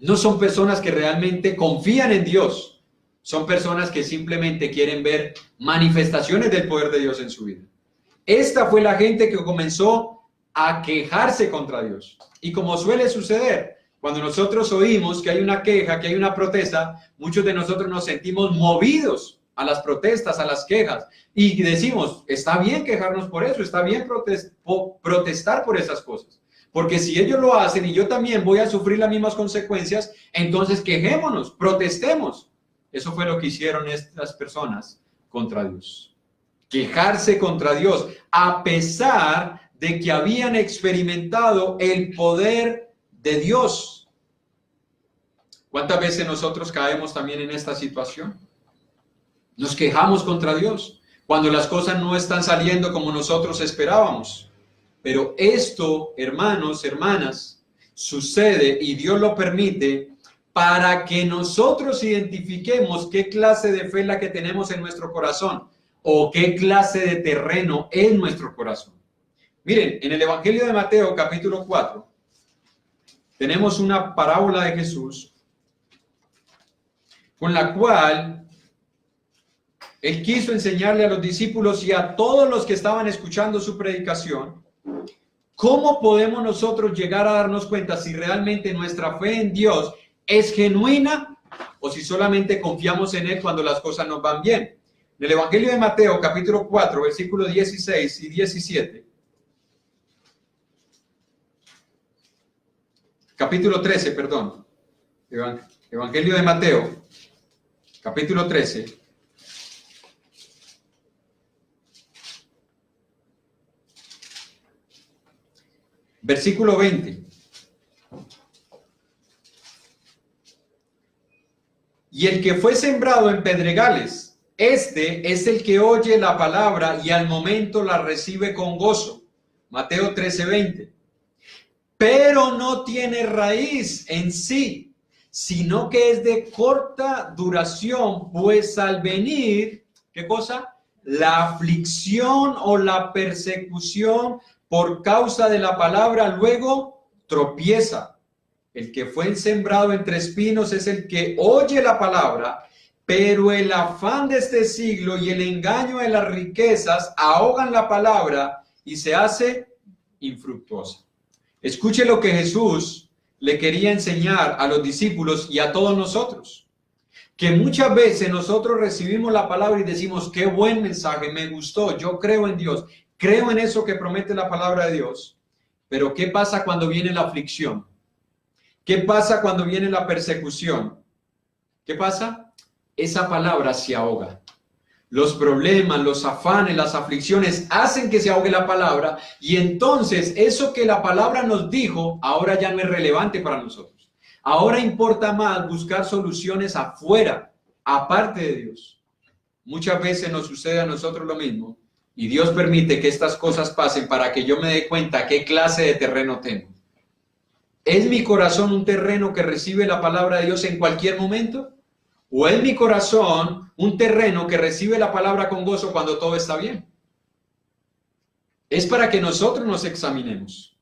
Speaker 1: No son personas que realmente confían en Dios. Son personas que simplemente quieren ver manifestaciones del poder de Dios en su vida. Esta fue la gente que comenzó a quejarse contra Dios. Y como suele suceder, cuando nosotros oímos que hay una queja, que hay una protesta, muchos de nosotros nos sentimos movidos a las protestas, a las quejas, y decimos, está bien quejarnos por eso, está bien protestar por esas cosas, porque si ellos lo hacen y yo también voy a sufrir las mismas consecuencias, entonces quejémonos, protestemos. Eso fue lo que hicieron estas personas contra Dios. Quejarse contra Dios, a pesar de que habían experimentado el poder de Dios. ¿Cuántas veces nosotros caemos también en esta situación? Nos quejamos contra Dios cuando las cosas no están saliendo como nosotros esperábamos. Pero esto, hermanos, hermanas, sucede y Dios lo permite para que nosotros identifiquemos qué clase de fe es la que tenemos en nuestro corazón o qué clase de terreno es nuestro corazón. Miren, en el Evangelio de Mateo, capítulo 4, tenemos una parábola de Jesús con la cual Él quiso enseñarle a los discípulos y a todos los que estaban escuchando su predicación, cómo podemos nosotros llegar a darnos cuenta si realmente nuestra fe en Dios es genuina o si solamente confiamos en Él cuando las cosas nos van bien. En el Evangelio de Mateo, capítulo 4, versículos 16 y 17. Capítulo 13, perdón. Evangelio de Mateo, capítulo 13. Versículo 20. Y el que fue sembrado en pedregales, este es el que oye la palabra y al momento la recibe con gozo. Mateo 13:20. Pero no tiene raíz en sí, sino que es de corta duración, pues al venir, ¿qué cosa? La aflicción o la persecución por causa de la palabra, luego tropieza. El que fue sembrado entre espinos es el que oye la palabra, pero el afán de este siglo y el engaño de las riquezas ahogan la palabra y se hace infructuosa. Escuche lo que Jesús le quería enseñar a los discípulos y a todos nosotros. Que muchas veces nosotros recibimos la palabra y decimos, qué buen mensaje, me gustó, yo creo en Dios, creo en eso que promete la palabra de Dios. Pero ¿qué pasa cuando viene la aflicción? ¿Qué pasa cuando viene la persecución? ¿Qué pasa? Esa palabra se ahoga. Los problemas, los afanes, las aflicciones hacen que se ahogue la palabra y entonces eso que la palabra nos dijo ahora ya no es relevante para nosotros. Ahora importa más buscar soluciones afuera, aparte de Dios. Muchas veces nos sucede a nosotros lo mismo y Dios permite que estas cosas pasen para que yo me dé cuenta qué clase de terreno tengo. ¿Es mi corazón un terreno que recibe la palabra de Dios en cualquier momento? ¿O es mi corazón un terreno que recibe la palabra con gozo cuando todo está bien? Es para que nosotros nos examinemos.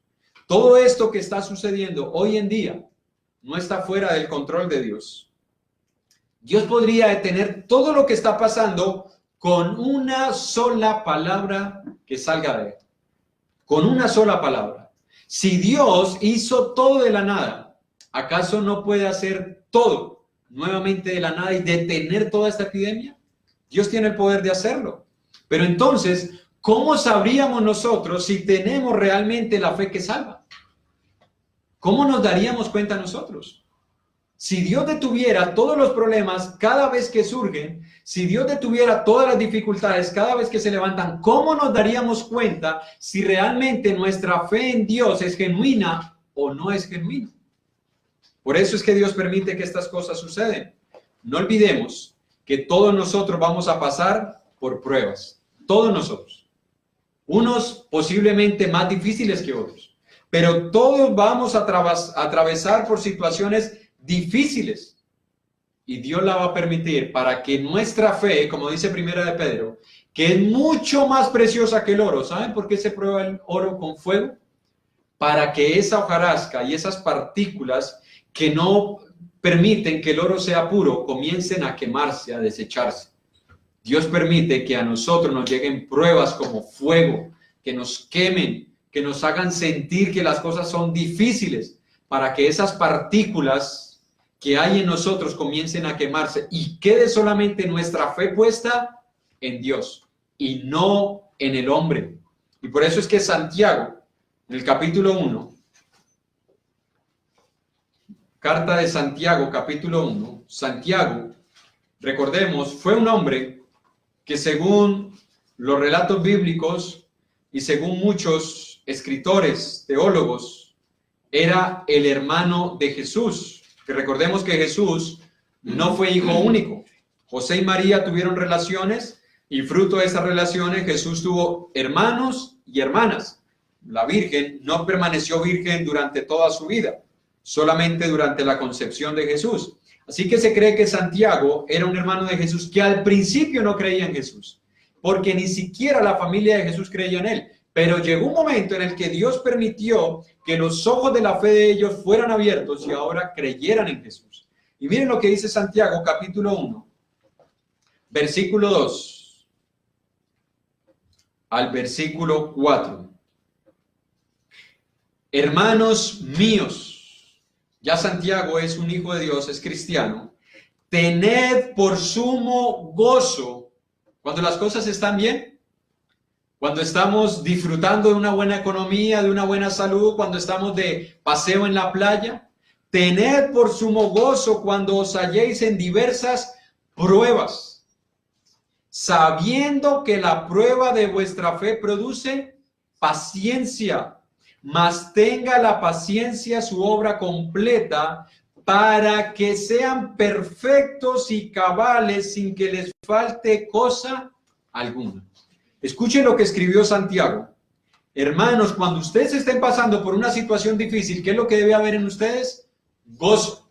Speaker 1: Todo esto que está sucediendo hoy en día no está fuera del control de Dios. Dios podría detener todo lo que está pasando con una sola palabra que salga de él. Con una sola palabra. Si Dios hizo todo de la nada, ¿acaso no puede hacer todo nuevamente de la nada y detener toda esta epidemia? Dios tiene el poder de hacerlo. Pero entonces, ¿cómo sabríamos nosotros si tenemos realmente la fe que salva? ¿Cómo nos daríamos cuenta nosotros? Si Dios detuviera todos los problemas cada vez que surgen, si Dios detuviera todas las dificultades cada vez que se levantan, ¿cómo nos daríamos cuenta si realmente nuestra fe en Dios es genuina o no es genuina? Por eso es que Dios permite que estas cosas suceden. No olvidemos que todos nosotros vamos a pasar por pruebas. Todos nosotros. Unos posiblemente más difíciles que otros. Pero todos vamos a atravesar por situaciones difíciles y Dios la va a permitir para que nuestra fe, como dice Primera de Pedro, que es mucho más preciosa que el oro. ¿Saben por qué se prueba el oro con fuego? Para que esa hojarasca y esas partículas que no permiten que el oro sea puro, comiencen a quemarse, a desecharse. Dios permite que a nosotros nos lleguen pruebas como fuego, que nos quemen, que nos hagan sentir que las cosas son difíciles, para que esas partículas que hay en nosotros comiencen a quemarse y quede solamente nuestra fe puesta en Dios y no en el hombre. Y por eso es que Santiago, en el capítulo 1, carta de Santiago, capítulo 1, Santiago, recordemos, fue un hombre que según los relatos bíblicos y según muchos escritores, teólogos, era el hermano de Jesús. Que recordemos que Jesús no fue hijo único. José y María tuvieron relaciones y fruto de esas relaciones Jesús tuvo hermanos y hermanas. La Virgen no permaneció virgen durante toda su vida, solamente durante la concepción de Jesús. Así que se cree que Santiago era un hermano de Jesús que al principio no creía en Jesús, porque ni siquiera la familia de Jesús creía en él. Pero llegó un momento en el que Dios permitió que los ojos de la fe de ellos fueran abiertos y ahora creyeran en Jesús. Y miren lo que dice Santiago, capítulo 1, versículo 2 al versículo 4. Hermanos míos, ya Santiago es un hijo de Dios, es cristiano, tened por sumo gozo cuando las cosas están bien. Cuando estamos disfrutando de una buena economía, de una buena salud, cuando estamos de paseo en la playa, tened por sumo gozo cuando os halléis en diversas pruebas, sabiendo que la prueba de vuestra fe produce paciencia, mas tenga la paciencia su obra completa, para que sean perfectos y cabales sin que les falte cosa alguna. Escuchen lo que escribió Santiago. Hermanos, cuando ustedes estén pasando por una situación difícil, ¿qué es lo que debe haber en ustedes? Gozo.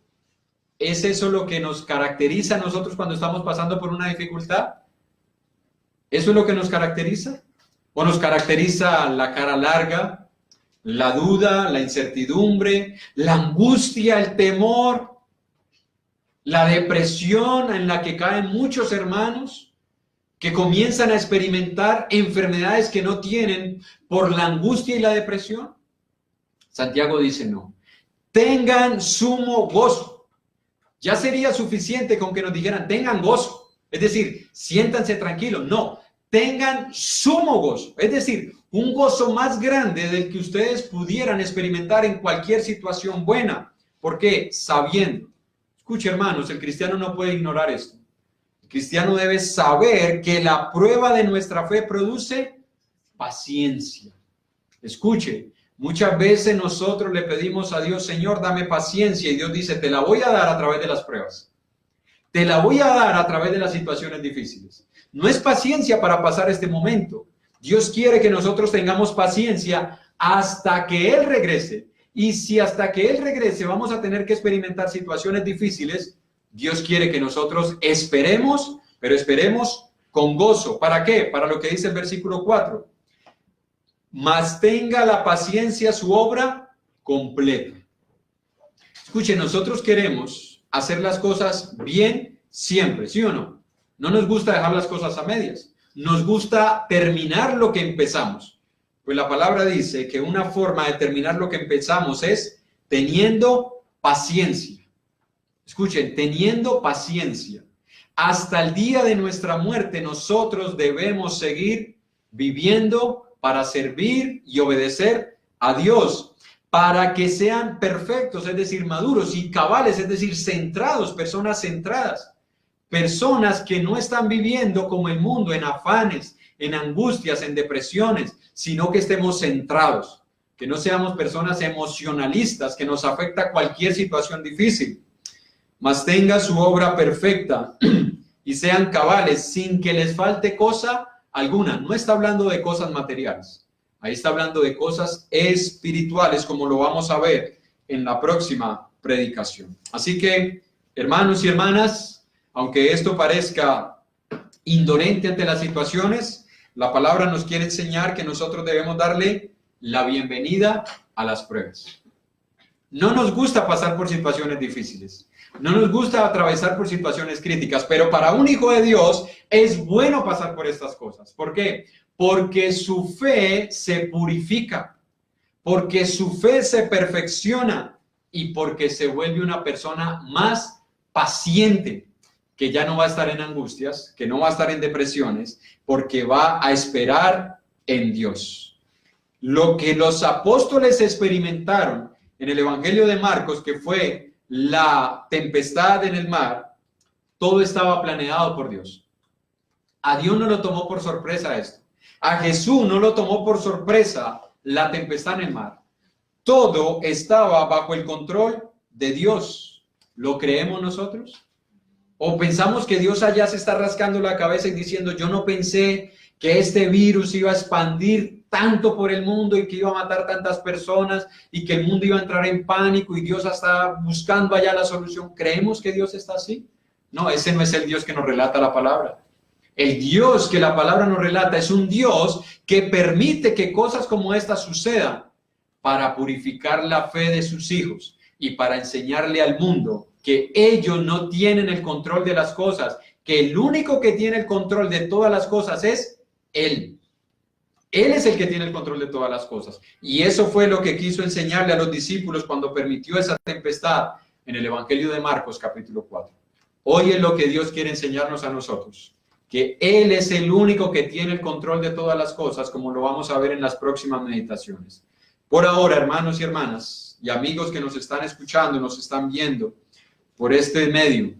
Speaker 1: ¿Es eso lo que nos caracteriza a nosotros cuando estamos pasando por una dificultad? ¿Eso es lo que nos caracteriza? ¿O nos caracteriza la cara larga, la duda, la incertidumbre, la angustia, el temor, la depresión en la que caen muchos hermanos? Que comienzan a experimentar enfermedades que no tienen por la angustia y la depresión. Santiago dice no. Tengan sumo gozo. Ya sería suficiente con que nos dijeran tengan gozo. Es decir, siéntanse tranquilos. No, tengan sumo gozo. Es decir, un gozo más grande del que ustedes pudieran experimentar en cualquier situación buena. ¿Por qué? Sabiendo. Escuche, hermanos, el cristiano no puede ignorar esto. Cristiano debe saber que la prueba de nuestra fe produce paciencia. Escuche, muchas veces nosotros le pedimos a Dios, Señor, dame paciencia, y Dios dice, te la voy a dar a través de las pruebas. Te la voy a dar a través de las situaciones difíciles. No es paciencia para pasar este momento. Dios quiere que nosotros tengamos paciencia hasta que Él regrese. Y si hasta que Él regrese vamos a tener que experimentar situaciones difíciles, Dios quiere que nosotros esperemos, pero esperemos con gozo. ¿Para qué? Para lo que dice el versículo 4. Mas tenga la paciencia su obra completa. Escuchen, nosotros queremos hacer las cosas bien siempre, ¿sí o no? No nos gusta dejar las cosas a medias. Nos gusta terminar lo que empezamos. Pues la palabra dice que una forma de terminar lo que empezamos es teniendo paciencia. Escuchen, teniendo paciencia. Hasta el día de nuestra muerte nosotros debemos seguir viviendo para servir y obedecer a Dios, para que sean perfectos, es decir, maduros, y cabales, es decir, centrados, personas centradas, personas que no están viviendo como el mundo, en afanes, en angustias, en depresiones, sino que estemos centrados, que no seamos personas emocionalistas, que nos afecta cualquier situación difícil. Mas tenga su obra perfecta y sean cabales sin que les falte cosa alguna. No está hablando de cosas materiales. Ahí está hablando de cosas espirituales, como lo vamos a ver en la próxima predicación. Así que, hermanos y hermanas, aunque esto parezca indolente ante las situaciones, la palabra nos quiere enseñar que nosotros debemos darle la bienvenida a las pruebas. No nos gusta pasar por situaciones difíciles. No nos gusta atravesar por situaciones críticas, pero para un hijo de Dios es bueno pasar por estas cosas. ¿Por qué? Porque su fe se purifica, porque su fe se perfecciona y porque se vuelve una persona más paciente, que ya no va a estar en angustias, que no va a estar en depresiones, porque va a esperar en Dios. Lo que los apóstoles experimentaron en el Evangelio de Marcos, que fue la tempestad en el mar, todo estaba planeado por Dios. A Dios no lo tomó por sorpresa esto. A Jesús no lo tomó por sorpresa la tempestad en el mar. Todo estaba bajo el control de Dios. ¿Lo creemos nosotros? ¿O pensamos que Dios allá se está rascando la cabeza y diciendo, yo no pensé que este virus iba a expandir tanto por el mundo y que iba a matar tantas personas y que el mundo iba a entrar en pánico y Dios está buscando allá la solución? ¿Creemos que Dios está así? No, ese no es el Dios que nos relata la palabra. El Dios que la palabra nos relata es un Dios que permite que cosas como estas sucedan para purificar la fe de sus hijos y para enseñarle al mundo que ellos no tienen el control de las cosas, que el único que tiene el control de todas las cosas es Él. Él es el que tiene el control de todas las cosas. Y eso fue lo que quiso enseñarle a los discípulos cuando permitió esa tempestad en el Evangelio de Marcos, capítulo 4. Hoy es lo que Dios quiere enseñarnos a nosotros, que Él es el único que tiene el control de todas las cosas, como lo vamos a ver en las próximas meditaciones. Por ahora, hermanos y hermanas, y amigos que nos están escuchando, nos están viendo por este medio,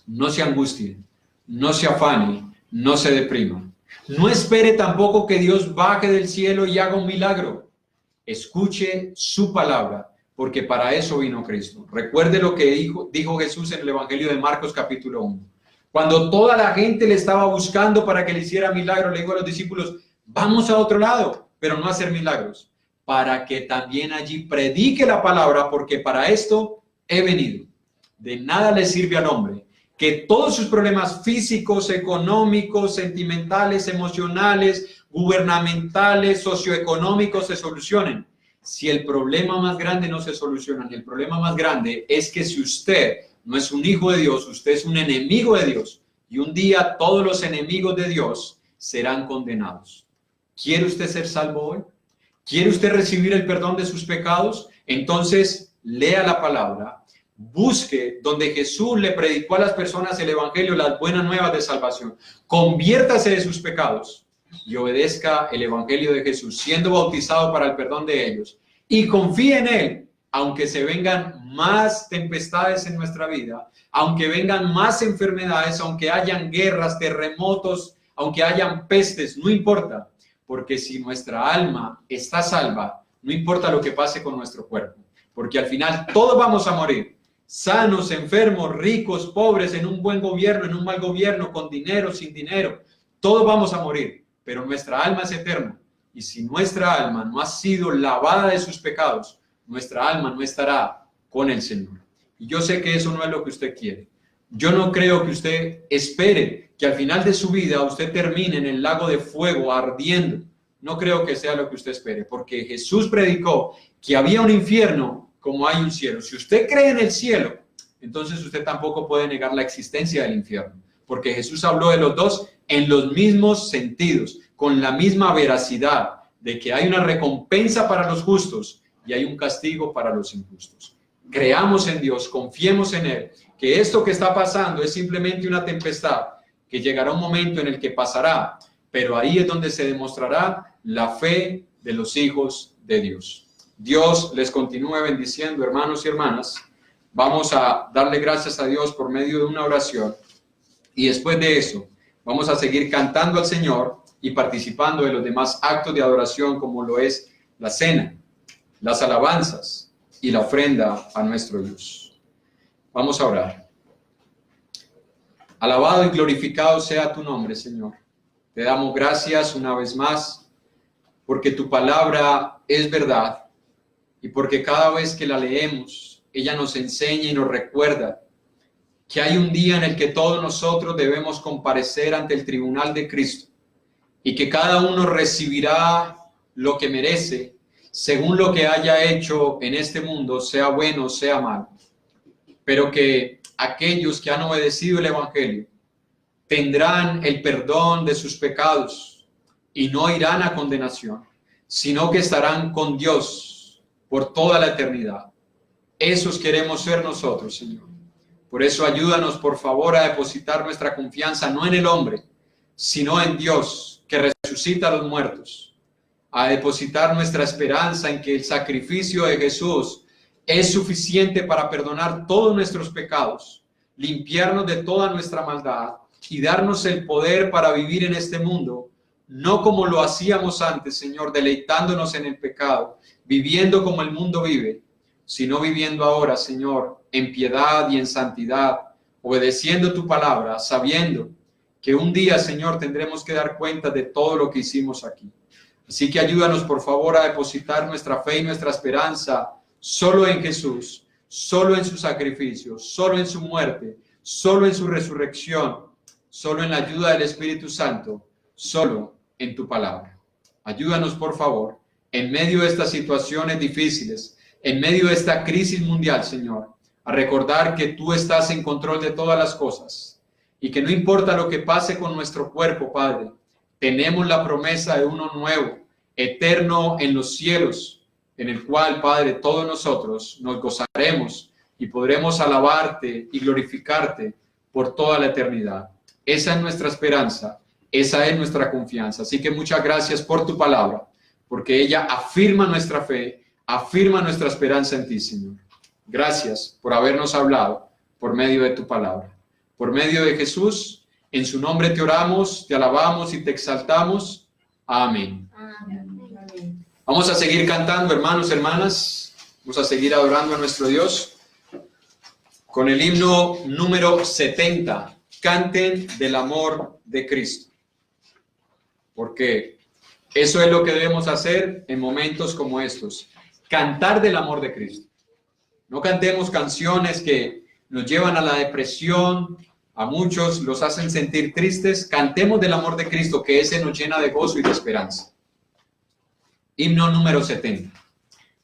Speaker 1: no se angustien, no se afane, no se deprima. No espere tampoco que Dios baje del cielo y haga un milagro. Escuche su palabra, porque para eso vino Cristo. Recuerde lo que dijo Jesús en el Evangelio de Marcos capítulo 1. Cuando toda la gente le estaba buscando para que le hiciera milagro, le dijo a los discípulos, vamos a otro lado, pero no a hacer milagros, para que también allí predique la palabra, porque para esto he venido. De nada le sirve al hombre que todos sus problemas físicos, económicos, sentimentales, emocionales, gubernamentales, socioeconómicos se solucionen. Si el problema más grande no se soluciona, el problema más grande es que si usted no es un hijo de Dios, usted es un enemigo de Dios. Y un día todos los enemigos de Dios serán condenados. ¿Quiere usted ser salvo hoy? ¿Quiere usted recibir el perdón de sus pecados? Entonces, lea la palabra. Busque donde Jesús le predicó a las personas el evangelio, las buenas nuevas de salvación. Conviértase de sus pecados y obedezca el evangelio de Jesús, siendo bautizado para el perdón de ellos. Y confíe en Él, aunque se vengan más tempestades en nuestra vida, aunque vengan más enfermedades, aunque hayan guerras, terremotos, aunque hayan pestes, no importa. Porque si nuestra alma está salva, no importa lo que pase con nuestro cuerpo. Porque al final todos vamos a morir. Sanos, enfermos, ricos, pobres, en un buen gobierno, en un mal gobierno, con dinero, sin dinero. Todos vamos a morir, pero nuestra alma es eterna. Y si nuestra alma no ha sido lavada de sus pecados, nuestra alma no estará con el Señor. Y yo sé que eso no es lo que usted quiere. Yo no creo que usted espere que al final de su vida usted termine en el lago de fuego ardiendo. No creo que sea lo que usted espere, porque Jesús predicó que había un infierno como hay un cielo. Si usted cree en el cielo, entonces usted tampoco puede negar la existencia del infierno, porque Jesús habló de los dos en los mismos sentidos, con la misma veracidad, de que hay una recompensa para los justos y hay un castigo para los injustos. Creamos en Dios, confiemos en Él, que esto que está pasando es simplemente una tempestad, que llegará un momento en el que pasará, pero ahí es donde se demostrará la fe de los hijos de Dios. Dios les continúe bendiciendo, hermanos y hermanas. Vamos a darle gracias a Dios por medio de una oración y después de eso vamos a seguir cantando al Señor y participando de los demás actos de adoración como lo es la cena, las alabanzas y la ofrenda a nuestro Dios. Vamos a orar. Alabado y glorificado sea tu nombre, Señor. Te damos gracias una vez más porque tu palabra es verdad. Y porque cada vez que la leemos, ella nos enseña y nos recuerda que hay un día en el que todos nosotros debemos comparecer ante el tribunal de Cristo y que cada uno recibirá lo que merece según lo que haya hecho en este mundo, sea bueno o sea malo. pero que aquellos que han obedecido el Evangelio tendrán el perdón de sus pecados y no irán a condenación, sino que estarán con Dios por toda la eternidad. Esos queremos ser nosotros, Señor. Por eso ayúdanos, por favor, a depositar nuestra confianza no en el hombre, sino en Dios, que resucita a los muertos. A depositar nuestra esperanza en que el sacrificio de Jesús es suficiente para perdonar todos nuestros pecados, limpiarnos de toda nuestra maldad y darnos el poder para vivir en este mundo, no como lo hacíamos antes, Señor, deleitándonos en el pecado, viviendo como el mundo vive, sino viviendo ahora, Señor, en piedad y en santidad, obedeciendo tu palabra, sabiendo que un día, Señor, tendremos que dar cuenta de todo lo que hicimos aquí. Así que ayúdanos, por favor, a depositar nuestra fe y nuestra esperanza solo en Jesús, solo en su sacrificio, solo en su muerte, solo en su resurrección, solo en la ayuda del Espíritu Santo, solo en tu palabra. Ayúdanos, por favor, en medio de estas situaciones difíciles, en medio de esta crisis mundial, Señor, a recordar que tú estás en control de todas las cosas y que no importa lo que pase con nuestro cuerpo, Padre, tenemos la promesa de uno nuevo, eterno en los cielos, en el cual, Padre, todos nosotros nos gozaremos y podremos alabarte y glorificarte por toda la eternidad. Esa es nuestra esperanza, esa es nuestra confianza. Así que muchas gracias por tu palabra, porque ella afirma nuestra fe, afirma nuestra esperanza en ti, Señor. Gracias por habernos hablado por medio de tu palabra. Por medio de Jesús, en su nombre te oramos, te alabamos y te exaltamos. Amén.
Speaker 2: Amén.
Speaker 1: Vamos a seguir cantando, hermanos, hermanas. Vamos a seguir adorando a nuestro Dios con el himno número 70. Canten del amor de Cristo. Porque eso es lo que debemos hacer en momentos como estos. Cantar del amor de Cristo. No cantemos canciones que nos llevan a la depresión, a muchos los hacen sentir tristes. Cantemos del amor de Cristo, que ese nos llena de gozo y de esperanza. Himno número 70.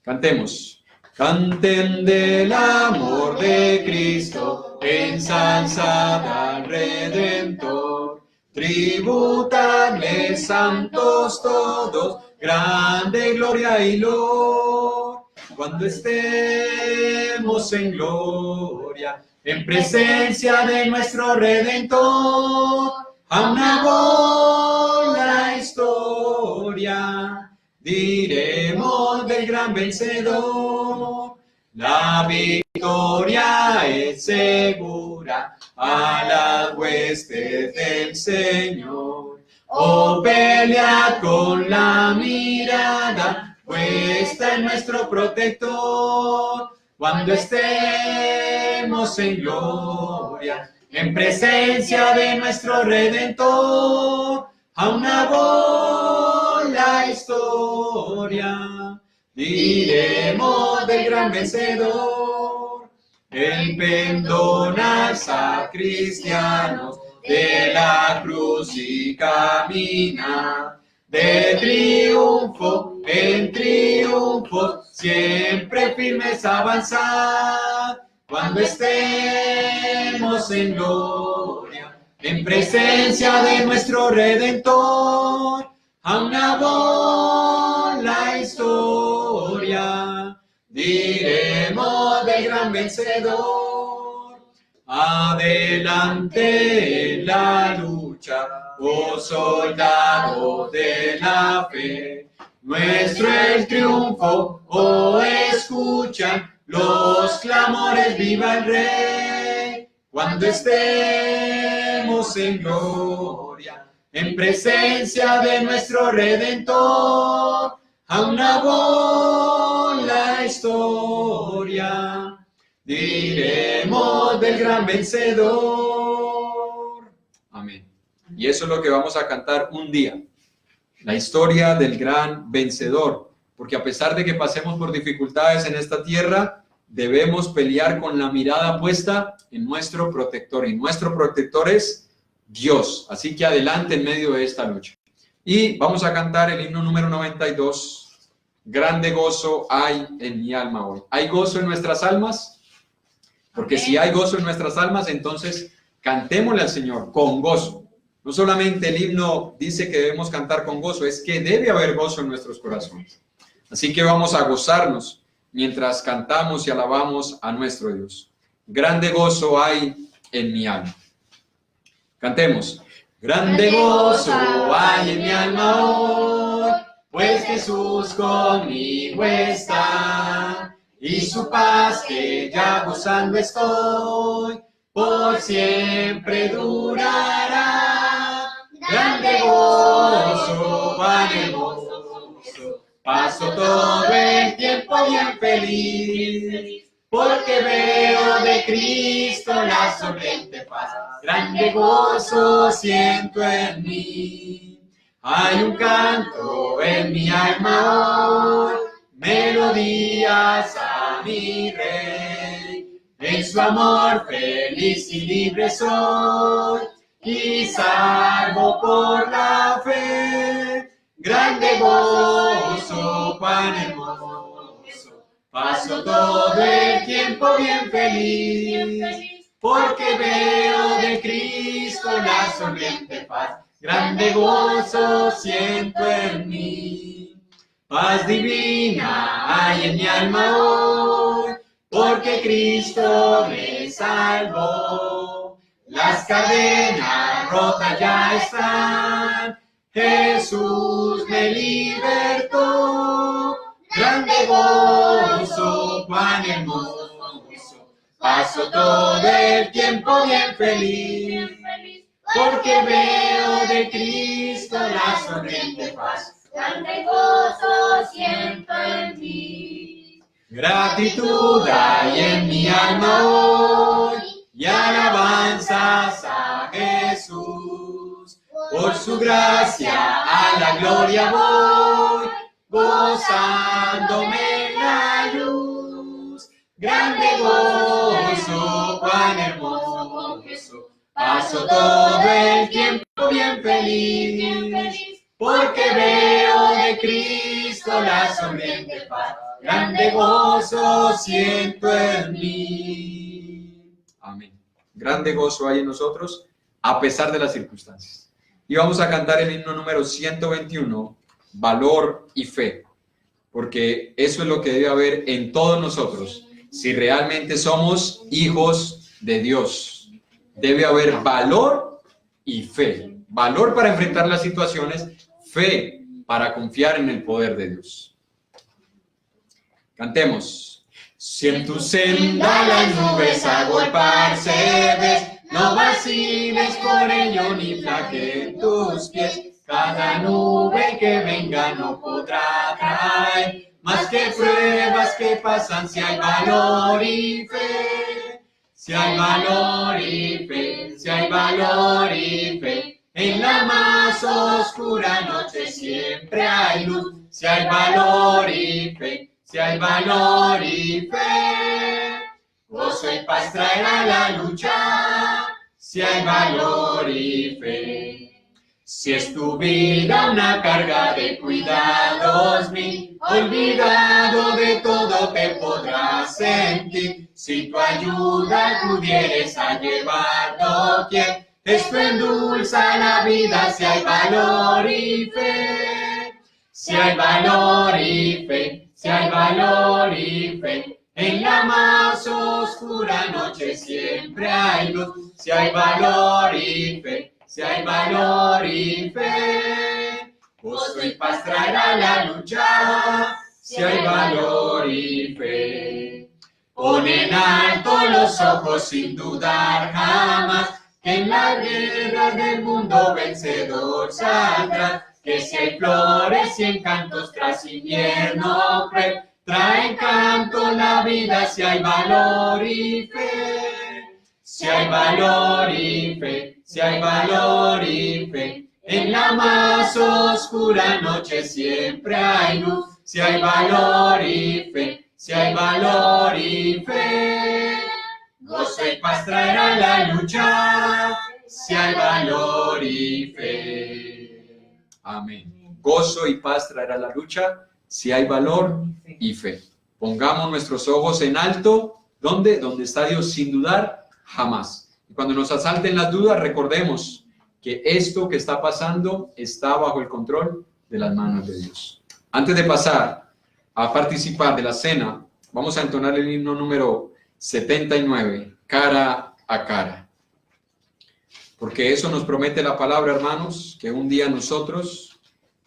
Speaker 1: Cantemos. Canten del amor de Cristo, ensalzad al Redentor. Tributadle santos todos, grande gloria y loor. Cuando estemos en gloria, en presencia de nuestro Redentor, a una voz la historia diremos del gran vencedor. La victoria es segura a las huestes del Señor. Oh, pelea con la mirada puesta en nuestro protector. Cuando estemos en gloria, en presencia de nuestro Redentor, a una voz la historia diremos del gran vencedor. El pendonar sacristianos de la cruz y camina de triunfo en triunfo, siempre firmes avanzar. Cuando estemos en gloria, en presencia de nuestro Redentor, a una voz la historia diremos del gran vencedor. Adelante en la lucha, oh soldado de la fe, nuestro el triunfo, oh escucha los clamores, viva el Rey. Cuando estemos en gloria, en presencia de nuestro Redentor, a una voz la historia diremos del gran vencedor. Amén. Y eso es lo que vamos a cantar un día, la historia del gran vencedor, porque a pesar de que pasemos por dificultades en esta tierra, debemos pelear con la mirada puesta en nuestro protector, y nuestro protector es Dios. Así que adelante en medio de esta lucha. Y vamos a cantar el himno número 92. Grande gozo hay en mi alma hoy. ¿Hay gozo en nuestras almas? Porque si hay gozo en nuestras almas, entonces cantémosle al Señor con gozo. No solamente el himno dice que debemos cantar con gozo, es que debe haber gozo en nuestros corazones. Así que vamos a gozarnos mientras cantamos y alabamos a nuestro Dios. Grande gozo hay en mi alma. Cantemos. Grande gozo hay en mi alma hoy, pues Jesús conmigo está, y su paz que ya gozando estoy, por siempre durará. Grande gozo, cuán hermoso, paso todo el tiempo bien feliz, porque veo de Cristo la sonriente paz. Grande gozo siento en mí. Hay un canto en mi alma hoy, melodías a mi Rey. En su amor feliz y libre soy, y salvo por la fe. Grande gozo, cuán hermoso, paso todo el tiempo bien feliz, porque veo de Cristo la sonriente paz. Grande gozo siento en mí. Paz divina hay en mi alma hoy, porque Cristo me salvó. Las cadenas rotas ya están, Jesús me libertó. Grande gozo, cuán hermoso, paso todo el tiempo bien feliz, porque veo de Cristo la sonriente paz.
Speaker 2: Grande gozo siento en mí.
Speaker 1: Gratitud hay en mi alma hoy, y alabanzas a Jesús. Por su gracia a la gloria voy, gozándome en la luz. Grande gozo, cuán hermoso, paso todo el tiempo bien feliz, porque veo de Cristo la sonriente paz. Grande gozo siento en mí. Amén. Grande gozo hay en nosotros, a pesar de las circunstancias. Y vamos a cantar el himno número 121, Valor y Fe, porque eso es lo que debe haber en todos nosotros. Si realmente somos hijos de Dios, debe haber valor y fe. Valor para enfrentar las situaciones, fe para confiar en el poder de Dios. Cantemos. Si en tu senda las nubes agolparse ves, no vaciles por ello ni flaqueen tus pies. Cada nube que venga no podrá traer más que pruebas que pasan si hay valor y fe. Si hay valor y fe, si hay valor y fe, en la más oscura noche siempre hay luz. Si hay valor y fe, si hay valor y fe, gozo y paz traerá la lucha. Si hay valor y fe. Si es tu vida una carga de cuidados mil, olvidado de todo te podrás sentir. Si tu ayuda pudieres a llevar doquier, esto endulza la vida. Si hay valor y fe, si hay valor y fe, si hay valor y fe, en la más oscura noche siempre hay luz. Si hay valor y fe, si hay valor y fe, gozo y paz traerá la lucha. Si hay valor y fe, pon en alto los ojos sin dudar jamás, que en la guerra del mundo vencedor saldrá. Que si hay flores y encantos tras invierno cruel, traen canto la vida. Si hay valor y fe, si hay valor y fe, si hay valor y fe, en la más oscura noche siempre hay luz. Si hay valor y fe, si hay valor y fe, gozo y paz traerá la lucha. Si hay valor y fe. Amén. Gozo y paz traerá la lucha si hay valor y fe. Pongamos nuestros ojos en alto ¿Dónde? Donde está Dios, sin dudar, jamás. Y cuando nos asalten las dudas, recordemos que esto que está pasando está bajo el control de las manos de Dios. Antes de pasar a participar de la cena, vamos a entonar el himno número 79, cara a cara. Porque eso nos promete la palabra, hermanos, que un día nosotros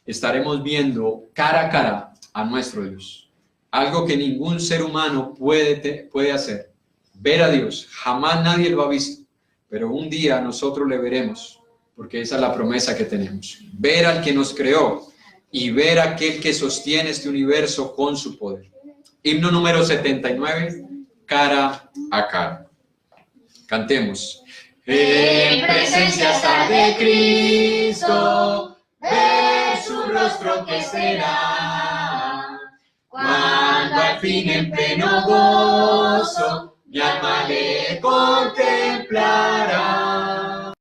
Speaker 1: estaremos viendo cara a cara a nuestro Dios. Algo que ningún ser humano puede hacer. Ver a Dios. Jamás nadie lo ha visto. Pero un día nosotros le veremos. Porque esa es la promesa que tenemos. Ver al que nos creó y ver a aquel que sostiene este universo con su poder. Himno número 79, cara a cara. Cantemos.
Speaker 2: En presencia está de Cristo, ver su rostro que será. Cuando al fin en pleno gozo mi alma le contemplará.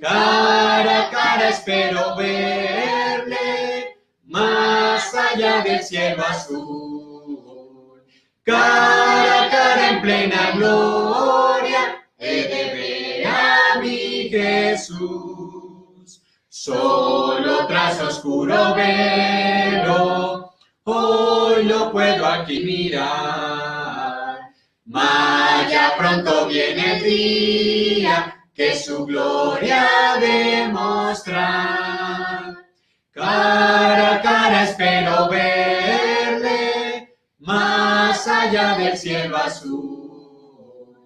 Speaker 2: Cara a cara espero verle, más allá del cielo azul. Cara a cara en plena gloria, he de ver a mi Jesús. Solo tras oscuro velo, hoy lo puedo aquí mirar. Mas ya pronto viene el día que su gloria demostrar. Cara a cara espero verle, más allá del cielo azul.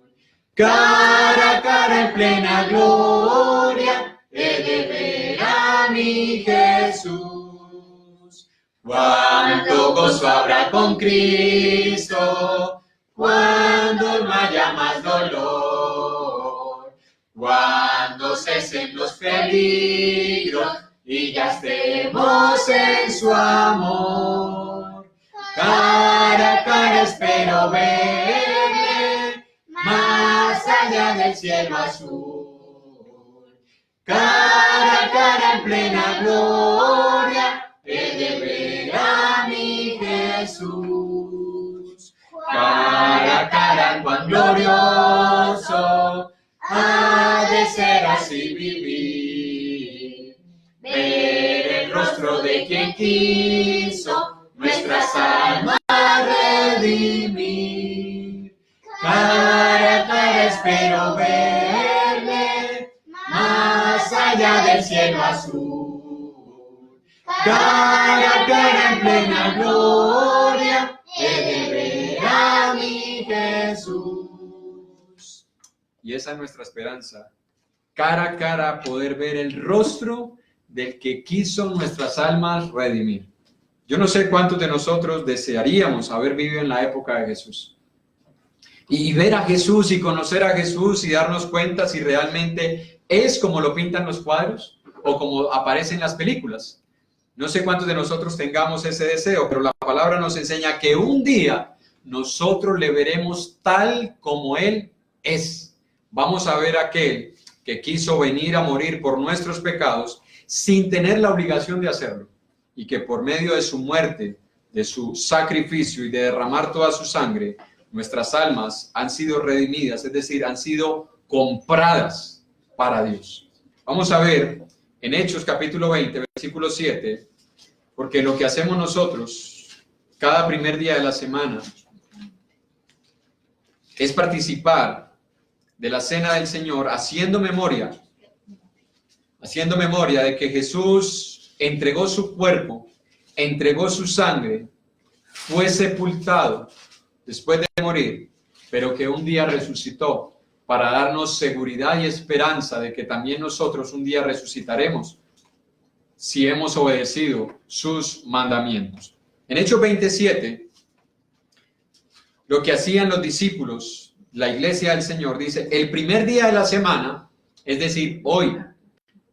Speaker 2: Cara a cara en plena gloria, he de ver a mi Jesús. Cuánto gozo habrá con Cristo, cuando no haya más dolor. Cuando cesen los peligros y ya estemos en su amor. Cara a cara espero verle, más allá del cielo azul. Cara a cara en plena gloria, he de ver a mi Jesús. Cara a cara cuán glorioso ha de ser así vivir, ver el rostro de quien quiso nuestras almas redimir. Cara a cara espero verle, más allá del cielo azul. Cara a cara en plena gloria, he de ver a mi Jesús.
Speaker 1: Y esa es nuestra esperanza. Cara a cara poder ver el rostro del que quiso nuestras almas redimir. Yo no sé cuántos de nosotros desearíamos haber vivido en la época de Jesús. Y ver a Jesús y conocer a Jesús y darnos cuenta si realmente es como lo pintan los cuadros o como aparece en las películas. No sé cuántos de nosotros tengamos ese deseo, pero la palabra nos enseña que un día nosotros le veremos tal como Él es. Vamos a ver a aquel que quiso venir a morir por nuestros pecados sin tener la obligación de hacerlo y que por medio de su muerte, de su sacrificio y de derramar toda su sangre, nuestras almas han sido redimidas, es decir, han sido compradas para Dios. Vamos a ver en Hechos capítulo 20, versículo 7, porque lo que hacemos nosotros cada primer día de la semana es participar de la cena del Señor, haciendo memoria de que Jesús entregó su cuerpo, entregó su sangre, fue sepultado después de morir, pero que un día resucitó para darnos seguridad y esperanza de que también nosotros un día resucitaremos si hemos obedecido sus mandamientos. En Hechos 27, lo que hacían los discípulos, la iglesia del Señor, dice, el primer día de la semana, es decir, hoy,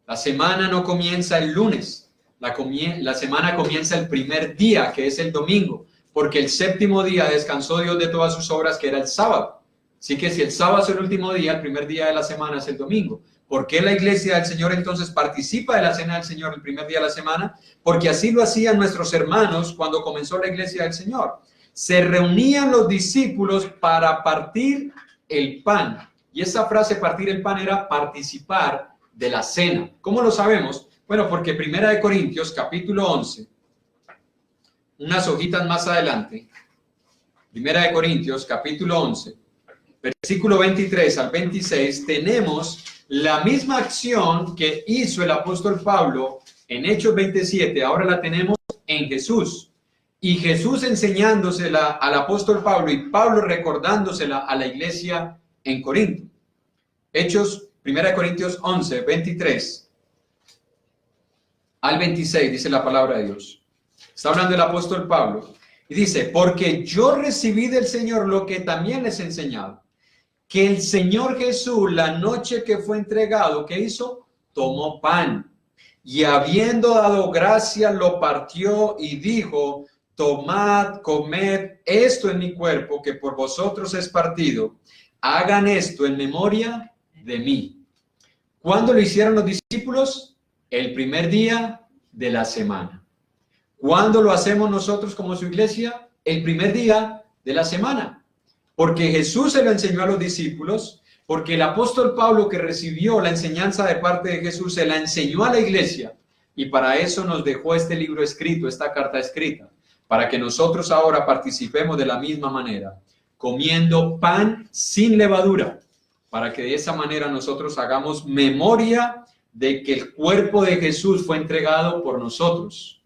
Speaker 1: la semana no comienza el lunes, la semana comienza el primer día, que es el domingo, porque el séptimo día descansó Dios de todas sus obras, que era el sábado. Así que si el sábado es el último día, el primer día de la semana es el domingo. ¿Por qué la iglesia del Señor entonces participa de la cena del Señor el primer día de la semana? Porque así lo hacían nuestros hermanos cuando comenzó la iglesia del Señor. se reunían los discípulos para partir el pan. Y esa frase partir el pan era participar de la cena. ¿Cómo lo sabemos? Bueno, porque Primera de Corintios, capítulo 11, unas hojitas más adelante, Primera de Corintios, capítulo 11, versículo 23 al 26, tenemos la misma acción que hizo el apóstol Pablo en Hechos 27, ahora la tenemos en Jesús. Y Jesús enseñándosela al apóstol Pablo y Pablo recordándosela a la iglesia en Corinto. Hechos, 1 Corintios 11, 23 al 26, dice la palabra de Dios. Está hablando el apóstol Pablo y dice, porque yo recibí del Señor lo que también les he enseñado, que el Señor Jesús, la noche que fue entregado, ¿qué hizo? Tomó pan y habiendo dado gracias, lo partió y dijo, tomad, comed, esto en mi cuerpo, que por vosotros es partido. Hagan esto en memoria de mí. ¿Cuándo lo hicieron los discípulos? El primer día de la semana. ¿Cuándo lo hacemos nosotros como su iglesia? El primer día de la semana. Porque Jesús se lo enseñó a los discípulos, porque el apóstol Pablo, que recibió la enseñanza de parte de Jesús, se la enseñó a la iglesia, y para eso nos dejó este libro escrito, esta carta escrita, para que nosotros ahora participemos de la misma manera, comiendo pan sin levadura, para que de esa manera nosotros hagamos memoria de que el cuerpo de Jesús fue entregado por nosotros,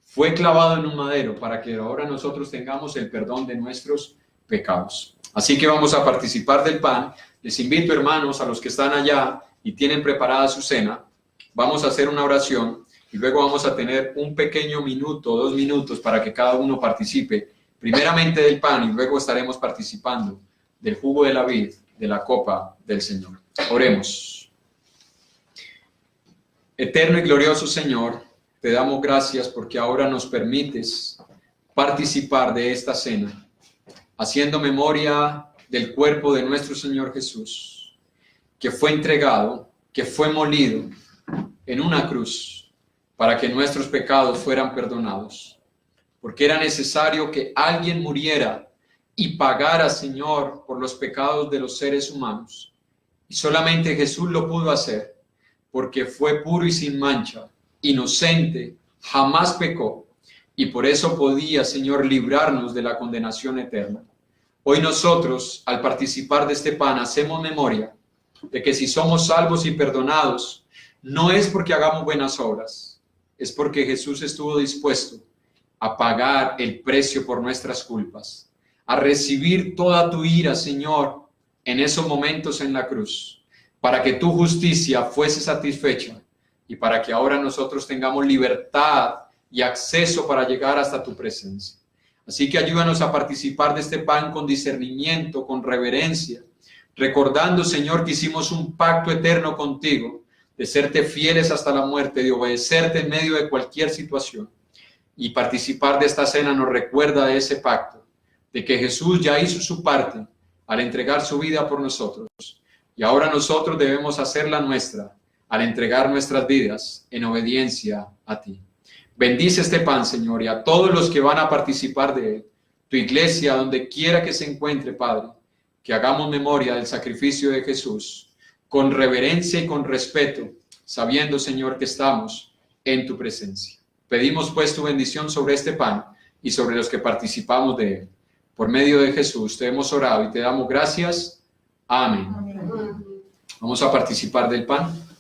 Speaker 1: fue clavado en un madero, para que ahora nosotros tengamos el perdón de nuestros pecados. Así que vamos a participar del pan. Les invito, hermanos, a los que están allá y tienen preparada su cena, vamos a hacer una oración y luego vamos a tener un pequeño minuto, 2 minutos para que cada uno participe primeramente del pan y luego estaremos participando del jugo de la vid, de la copa del Señor. Oremos. Eterno y glorioso Señor, te damos gracias porque ahora nos permites participar de esta cena, haciendo memoria del cuerpo de nuestro Señor Jesús, que fue entregado, que fue molido en una cruz para que nuestros pecados fueran perdonados, porque era necesario que alguien muriera y pagara, Señor, por los pecados de los seres humanos. Y solamente Jesús lo pudo hacer, porque fue puro y sin mancha, inocente, jamás pecó, y por eso podía, Señor, librarnos de la condenación eterna. Hoy nosotros, al participar de este pan, hacemos memoria de que si somos salvos y perdonados, no es porque hagamos buenas obras, es porque Jesús estuvo dispuesto a pagar el precio por nuestras culpas, a recibir toda tu ira, Señor, en esos momentos en la cruz, para que tu justicia fuese satisfecha y para que ahora nosotros tengamos libertad y acceso para llegar hasta tu presencia. Así que ayúdanos a participar de este pan con discernimiento, con reverencia, recordando, Señor, que hicimos un pacto eterno contigo, de serte fieles hasta la muerte, de obedecerte en medio de cualquier situación. Y participar de esta cena nos recuerda de ese pacto, de que Jesús ya hizo su parte al entregar su vida por nosotros. Y ahora nosotros debemos hacer la nuestra al entregar nuestras vidas en obediencia a ti. Bendice este pan, Señor, y a todos los que van a participar de él, tu iglesia, donde quiera que se encuentre, Padre, que hagamos memoria del sacrificio de Jesús, con reverencia y con respeto, sabiendo, Señor, que estamos en tu presencia. Pedimos pues tu bendición sobre este pan y sobre los que participamos de él. Por medio de Jesús te hemos orado y te damos gracias. Amén. Vamos a participar del pan.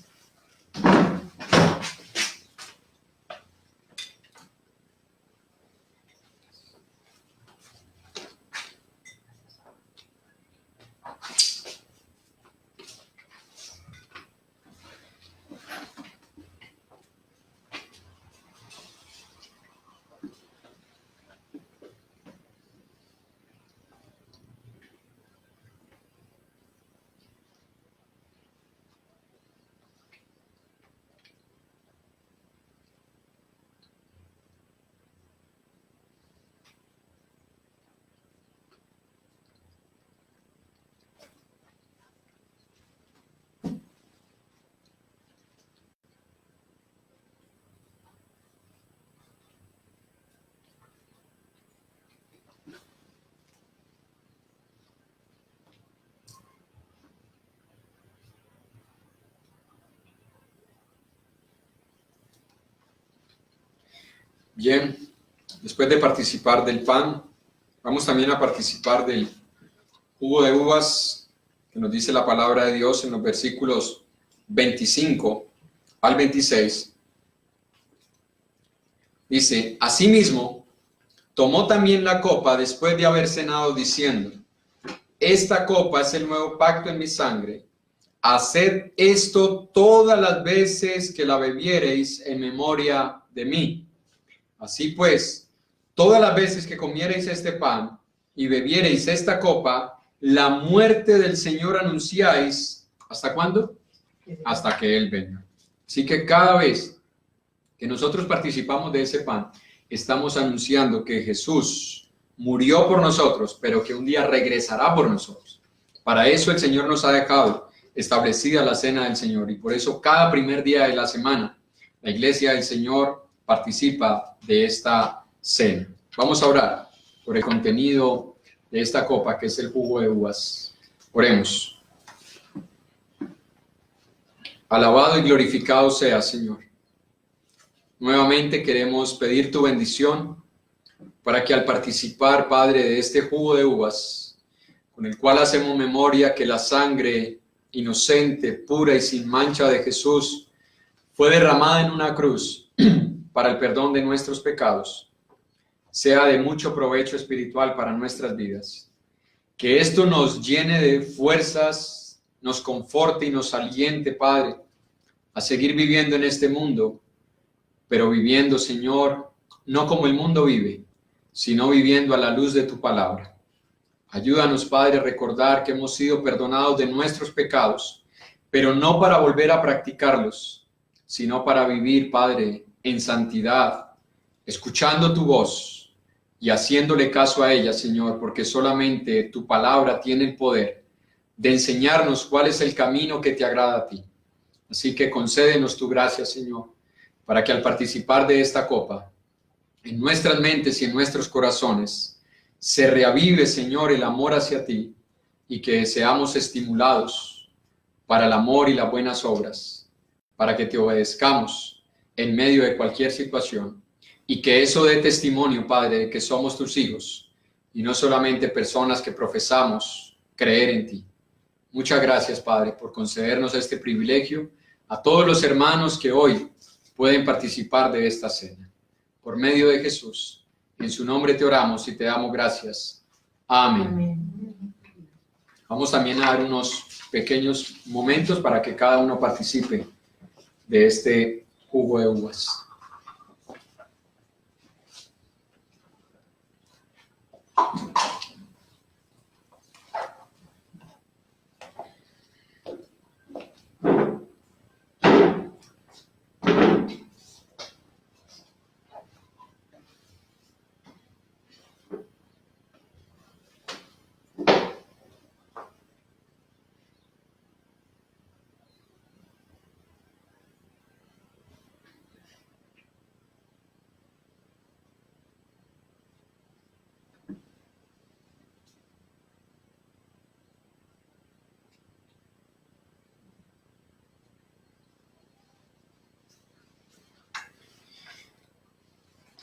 Speaker 1: Bien, después de participar del pan, vamos también a participar del jugo de uvas que nos dice la palabra de Dios en los versículos 25 al 26. Dice, asimismo, tomó también la copa después de haber cenado, diciendo, esta copa es el nuevo pacto en mi sangre. Haced esto todas las veces que la bebiereis en memoria de mí. Así pues, todas las veces que comiereis este pan y bebiereis esta copa, la muerte del Señor anunciáis. ¿Hasta cuándo? Hasta que Él venga. Así que cada vez que nosotros participamos de ese pan, estamos anunciando que Jesús murió por nosotros, pero que un día regresará por nosotros. Para eso el Señor nos ha dejado establecida la cena del Señor, y por eso cada primer día de la semana la iglesia del Señor participa de esta cena. Vamos a orar por el contenido de esta copa que es el jugo de uvas. Oremos. Alabado y glorificado sea, Señor. Nuevamente queremos pedir tu bendición para que al participar, Padre, de este jugo de uvas, con el cual hacemos memoria que la sangre inocente, pura y sin mancha de Jesús fue derramada en una cruz para el perdón de nuestros pecados, sea de mucho provecho espiritual para nuestras vidas. Que esto nos llene de fuerzas, nos conforte y nos aliente, Padre, a seguir viviendo en este mundo, pero viviendo, Señor, no como el mundo vive, sino viviendo a la luz de tu palabra. Ayúdanos, Padre, a recordar que hemos sido perdonados de nuestros pecados, pero no para volver a practicarlos, sino para vivir, Padre, en santidad, escuchando tu voz y haciéndole caso a ella, Señor, porque solamente tu palabra tiene el poder de enseñarnos cuál es el camino que te agrada a ti. Así que concédenos tu gracia, Señor, para que al participar de esta copa, en nuestras mentes y en nuestros corazones, se reavive, Señor, el amor hacia ti y que seamos estimulados para el amor y las buenas obras, para que te obedezcamos en medio de cualquier situación y que eso dé testimonio, Padre, de que somos tus hijos y no solamente personas que profesamos creer en ti. Muchas gracias, Padre, por concedernos este privilegio a todos los hermanos que hoy pueden participar de esta cena. Por medio de Jesús, en su nombre te oramos y te damos gracias. Amén. Amén. Vamos también a dar unos pequeños momentos para que cada uno participe de este jugo de uvas.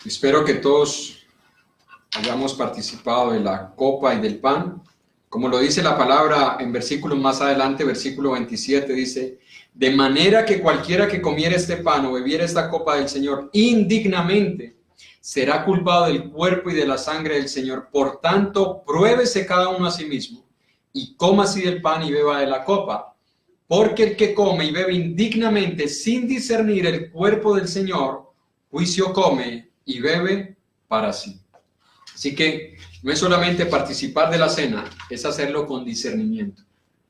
Speaker 1: Espero que todos hayamos participado de la copa y del pan. Como lo dice la palabra en versículos más adelante, versículo 27, dice, de manera que cualquiera que comiera este pan o bebiera esta copa del Señor indignamente, será culpado del cuerpo y de la sangre del Señor. Por tanto, pruébese cada uno a sí mismo y coma así del pan y beba de la copa. Porque el que come y bebe indignamente sin discernir el cuerpo del Señor, juicio come y bebe para sí. Así que no es solamente participar de la cena, es hacerlo con discernimiento.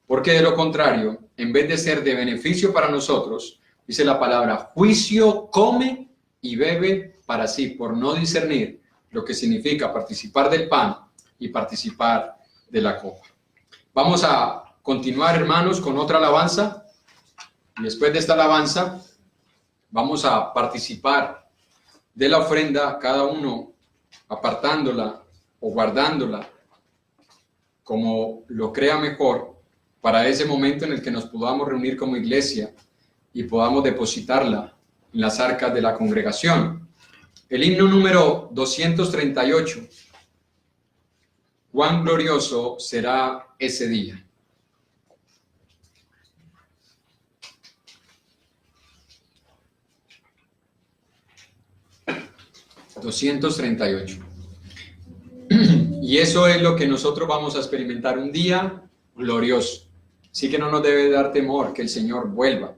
Speaker 1: Porque de lo contrario, en vez de ser de beneficio para nosotros, dice la palabra, juicio come y bebe para sí, por no discernir lo que significa participar del pan y participar de la copa. Vamos a continuar, hermanos, con otra alabanza. Y después de esta alabanza, vamos a participar de la ofrenda, cada uno apartándola o guardándola como lo crea mejor para ese momento en el que nos podamos reunir como iglesia y podamos depositarla en las arcas de la congregación. El himno número 238. Cuán glorioso será ese día. Y eso es lo que nosotros vamos a experimentar, un día glorioso. Así que no nos debe dar temor que el Señor vuelva.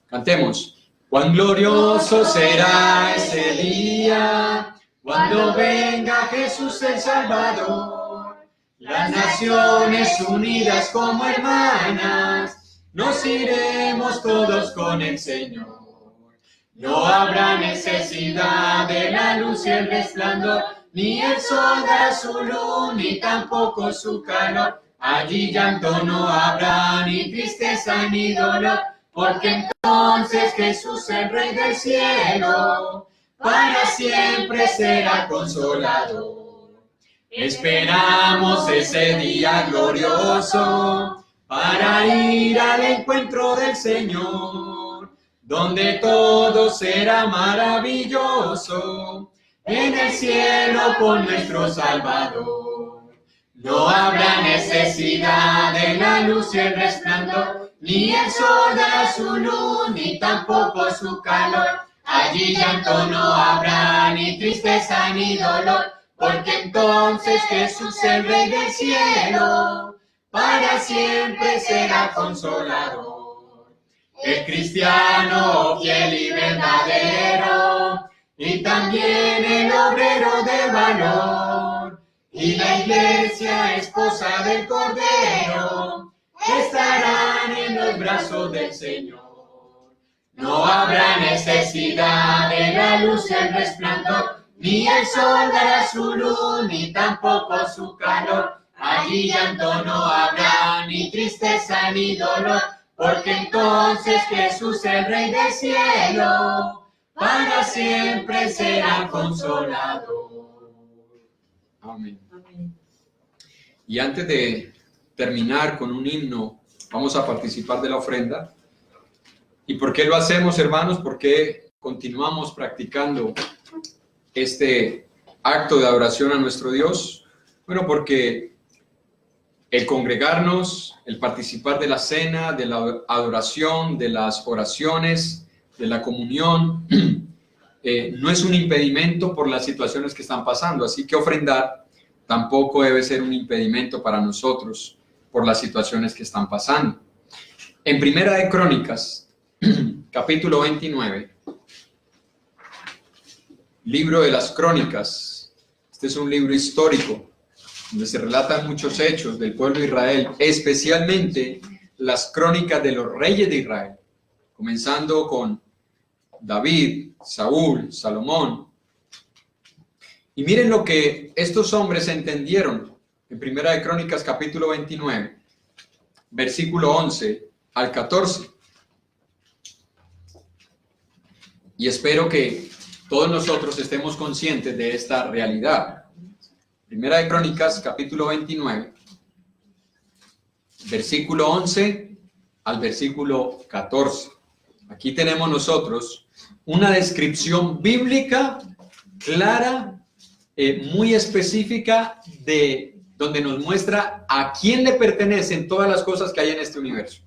Speaker 1: Cantemos. Cuán glorioso será ese día, cuando venga Jesús el Salvador. Las naciones unidas como hermanas, nos iremos todos con el Señor. No habrá necesidad de la luz y el resplandor, ni el sol dará su luz, ni tampoco su calor. Allí llanto no habrá, ni tristeza ni dolor, porque entonces Jesús, el Rey del cielo, para siempre será consolador. Esperamos ese día glorioso para ir al encuentro del Señor, donde todo será maravilloso, en el cielo con nuestro Salvador. No habrá necesidad de la luz y el resplandor, ni el sol dará su luz, ni tampoco su calor. Allí llanto no habrá, ni tristeza ni dolor, porque entonces Jesús, el Rey del cielo, para siempre será consolador. El cristiano fiel y verdadero, y también el obrero de valor, y la iglesia, esposa del Cordero, estarán en los brazos del Señor. No habrá necesidad de la luz y el resplandor, ni el sol dará su luz, ni tampoco su calor. Allí llanto no habrá, ni tristeza ni dolor, porque entonces Jesús, el Rey del cielo, para siempre será consolador. Amén. Y antes de terminar con un himno, vamos a participar de la ofrenda. ¿Y por qué lo hacemos, hermanos? ¿Por qué continuamos practicando este acto de adoración a nuestro Dios? Bueno, porque el congregarnos, el participar de la cena, de la adoración, de las oraciones, de la comunión, no es un impedimento por las situaciones que están pasando. Así que ofrendar tampoco debe ser un impedimento para nosotros por las situaciones que están pasando. En Primera de Crónicas, capítulo 29, libro de las Crónicas. Este es un libro histórico donde se relatan muchos hechos del pueblo de Israel, especialmente las crónicas de los reyes de Israel, comenzando con David, Saúl, Salomón. Y miren lo que estos hombres entendieron en Primera de Crónicas, capítulo 29, versículo 11 al 14. Y espero que todos nosotros estemos conscientes de esta realidad. Primera de Crónicas, capítulo 29, versículo 11 al versículo 14. Aquí tenemos nosotros una descripción bíblica clara, muy específica, de donde nos muestra a quién le pertenecen todas las cosas que hay en este universo.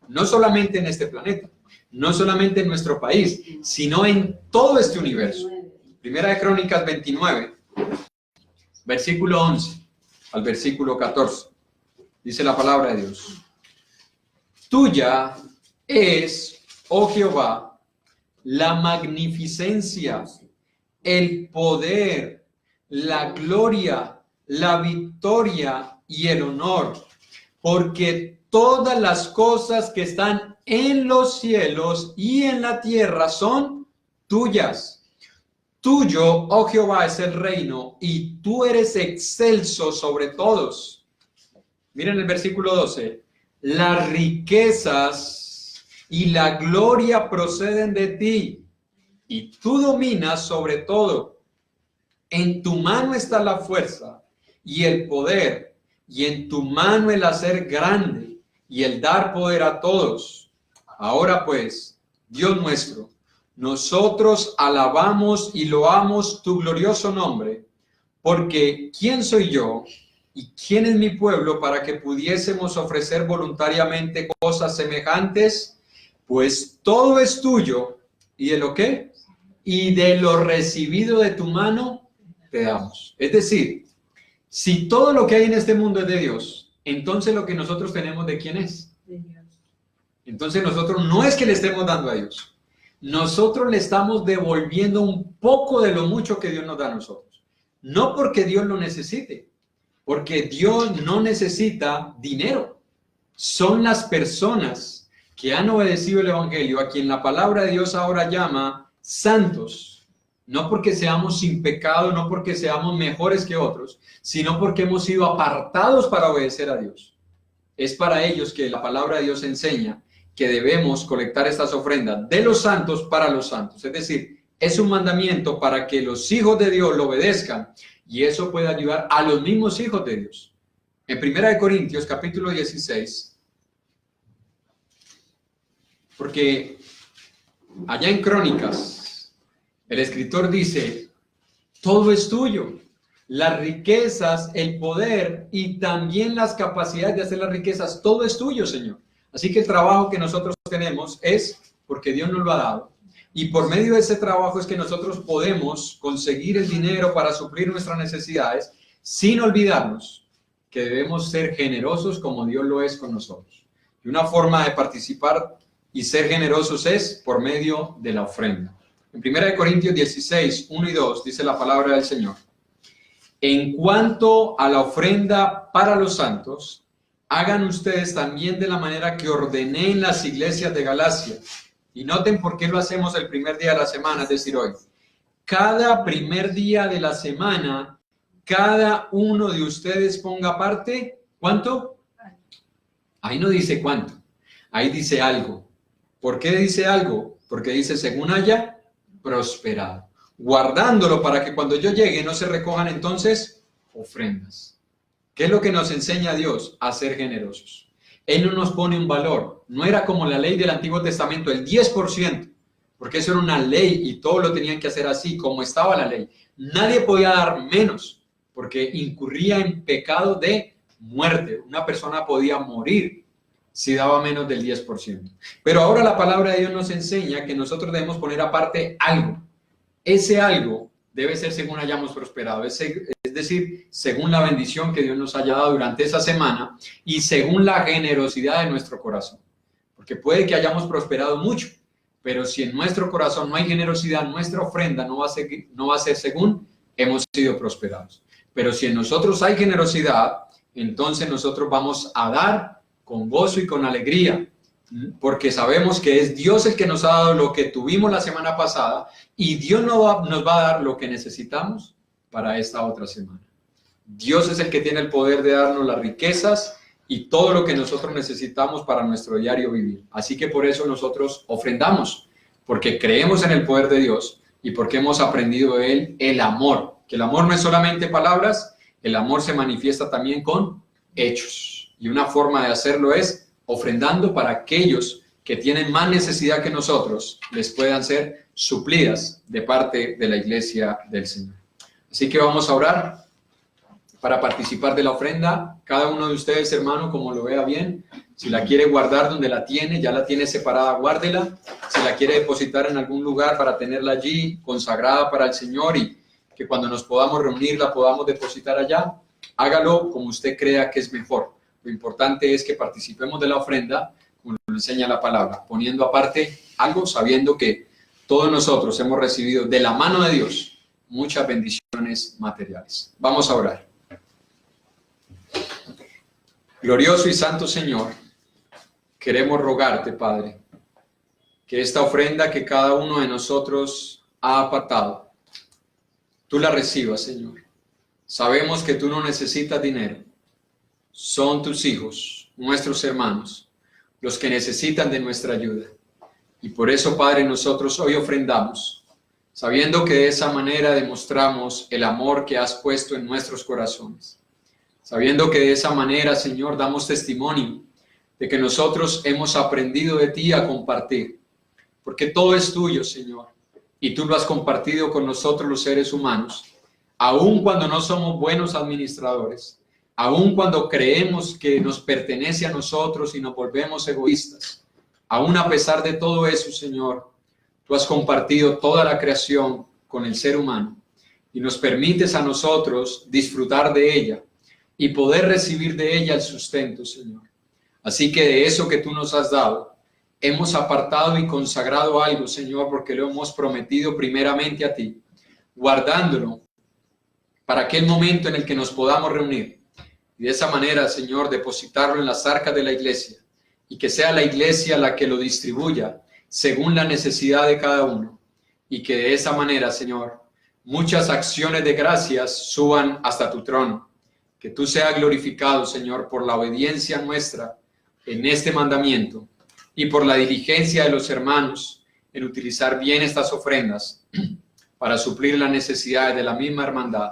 Speaker 1: No solamente en este planeta, no solamente en nuestro país, sino en todo este universo. Primera de Crónicas 29, versículo 11 al versículo 14. Dice la palabra de Dios. Tuya es, oh Jehová, la magnificencia, el poder, la gloria, la victoria y el honor, porque todas las cosas que están en los cielos y en la tierra son tuyas. Tuyo, oh Jehová, es el reino, y tú eres excelso sobre todos. Miren el versículo 12. Las riquezas y la gloria proceden de ti, y tú dominas sobre todo. En tu mano está la fuerza y el poder, y en tu mano el hacer grande y el dar poder a todos. Ahora pues, Dios nuestro, nosotros alabamos y loamos tu glorioso nombre, porque ¿quién soy yo y quién es mi pueblo para que pudiésemos ofrecer voluntariamente cosas semejantes? Pues todo es tuyo, ¿y de lo qué? Y de lo recibido de tu mano te damos. Es decir, si todo lo que hay en este mundo es de Dios, entonces lo que nosotros tenemos, ¿de quién es?
Speaker 3: De Dios.
Speaker 1: Entonces nosotros no es que le estemos dando a Dios, nosotros le estamos devolviendo un poco de lo mucho que Dios nos da a nosotros. No porque Dios lo necesite, porque Dios no necesita dinero. Son las personas que han obedecido el Evangelio, a quien la palabra de Dios ahora llama santos, no porque seamos sin pecado, no porque seamos mejores que otros, sino porque hemos sido apartados para obedecer a Dios. Es para ellos que la palabra de Dios enseña que debemos colectar estas ofrendas de los santos para los santos. Es decir, es un mandamiento para que los hijos de Dios lo obedezcan y eso puede ayudar a los mismos hijos de Dios. En 1 Corintios capítulo 16, porque allá en Crónicas, el escritor dice, todo es tuyo, las riquezas, el poder y también las capacidades de hacer las riquezas, todo es tuyo, Señor. Así que el trabajo que nosotros tenemos es porque Dios nos lo ha dado. Y por medio de ese trabajo es que nosotros podemos conseguir el dinero para suplir nuestras necesidades, sin olvidarnos que debemos ser generosos como Dios lo es con nosotros. Y una forma de participar y ser generosos es por medio de la ofrenda. En 1 Corintios 16, 1 y 2 dice la palabra del Señor. En cuanto a la ofrenda para los santos, hagan ustedes también de la manera que ordené en las iglesias de Galacia. Y noten por qué lo hacemos el primer día de la semana, es decir, hoy. Cada primer día de la semana, cada uno de ustedes ponga aparte, ¿cuánto? Ahí no dice cuánto, ahí dice algo. ¿Por qué dice algo? Porque dice según haya prosperado. Guardándolo para que cuando yo llegue no se recojan entonces ofrendas. ¿Qué es lo que nos enseña Dios? A ser generosos. Él no nos pone un valor. No era como la ley del Antiguo Testamento, el 10%, porque eso era una ley y todos lo tenían que hacer así, como estaba la ley. Nadie podía dar menos, porque incurría en pecado de muerte. Una persona podía morir si daba menos del 10%. Pero ahora la palabra de Dios nos enseña que nosotros debemos poner aparte algo. Ese algo debe ser según hayamos prosperado, es decir, según la bendición que Dios nos haya dado durante esa semana y según la generosidad de nuestro corazón. Porque puede que hayamos prosperado mucho, pero si en nuestro corazón no hay generosidad, nuestra ofrenda no va a ser según hemos sido prosperados. Pero si en nosotros hay generosidad, entonces nosotros vamos a dar con gozo y con alegría, porque sabemos que es Dios el que nos ha dado lo que tuvimos la semana pasada y Dios nos va a dar lo que necesitamos para esta otra semana. Dios es el que tiene el poder de darnos las riquezas y todo lo que nosotros necesitamos para nuestro diario vivir. Así que por eso nosotros ofrendamos, porque creemos en el poder de Dios y porque hemos aprendido de Él el amor, que el amor no es solamente palabras, el amor se manifiesta también con hechos. Y una forma de hacerlo es ofrendando para aquellos que tienen más necesidad que nosotros, les puedan ser suplidas de parte de la iglesia del Señor. Así que vamos a orar para participar de la ofrenda. Cada uno de ustedes, hermano, como lo vea bien, si la quiere guardar donde la tiene, ya la tiene separada, guárdela. Si la quiere depositar en algún lugar para tenerla allí, consagrada para el Señor y que cuando nos podamos reunir la podamos depositar allá, hágalo como usted crea que es mejor. Lo importante es que participemos de la ofrenda, como nos enseña la palabra, poniendo aparte algo, sabiendo que todos nosotros hemos recibido de la mano de Dios muchas bendiciones materiales. Vamos a orar. Glorioso y santo Señor, queremos rogarte, Padre, que esta ofrenda que cada uno de nosotros ha apartado, tú la recibas, Señor. Sabemos que tú no necesitas dinero. Son tus hijos, nuestros hermanos, los que necesitan de nuestra ayuda. Y por eso, Padre, nosotros hoy ofrendamos, sabiendo que de esa manera demostramos el amor que has puesto en nuestros corazones. Sabiendo que de esa manera, Señor, damos testimonio de que nosotros hemos aprendido de ti a compartir. porque todo es tuyo, Señor, y tú lo has compartido con nosotros los seres humanos, aun cuando no somos buenos administradores, aun cuando creemos que nos pertenece a nosotros y nos volvemos egoístas, aun a pesar de todo eso, Señor, tú has compartido toda la creación con el ser humano y nos permites a nosotros disfrutar de ella y poder recibir de ella el sustento, Señor. Así que de eso que tú nos has dado, hemos apartado y consagrado algo, Señor, porque lo hemos prometido primeramente a ti, guardándolo para aquel momento en el que nos podamos reunir. Y de esa manera, Señor, depositarlo en las arcas de la iglesia y que sea la iglesia la que lo distribuya según la necesidad de cada uno. Y que de esa manera, Señor, muchas acciones de gracias suban hasta tu trono. Que tú seas glorificado, Señor, por la obediencia nuestra en este mandamiento y por la diligencia de los hermanos en utilizar bien estas ofrendas para suplir las necesidades de la misma hermandad.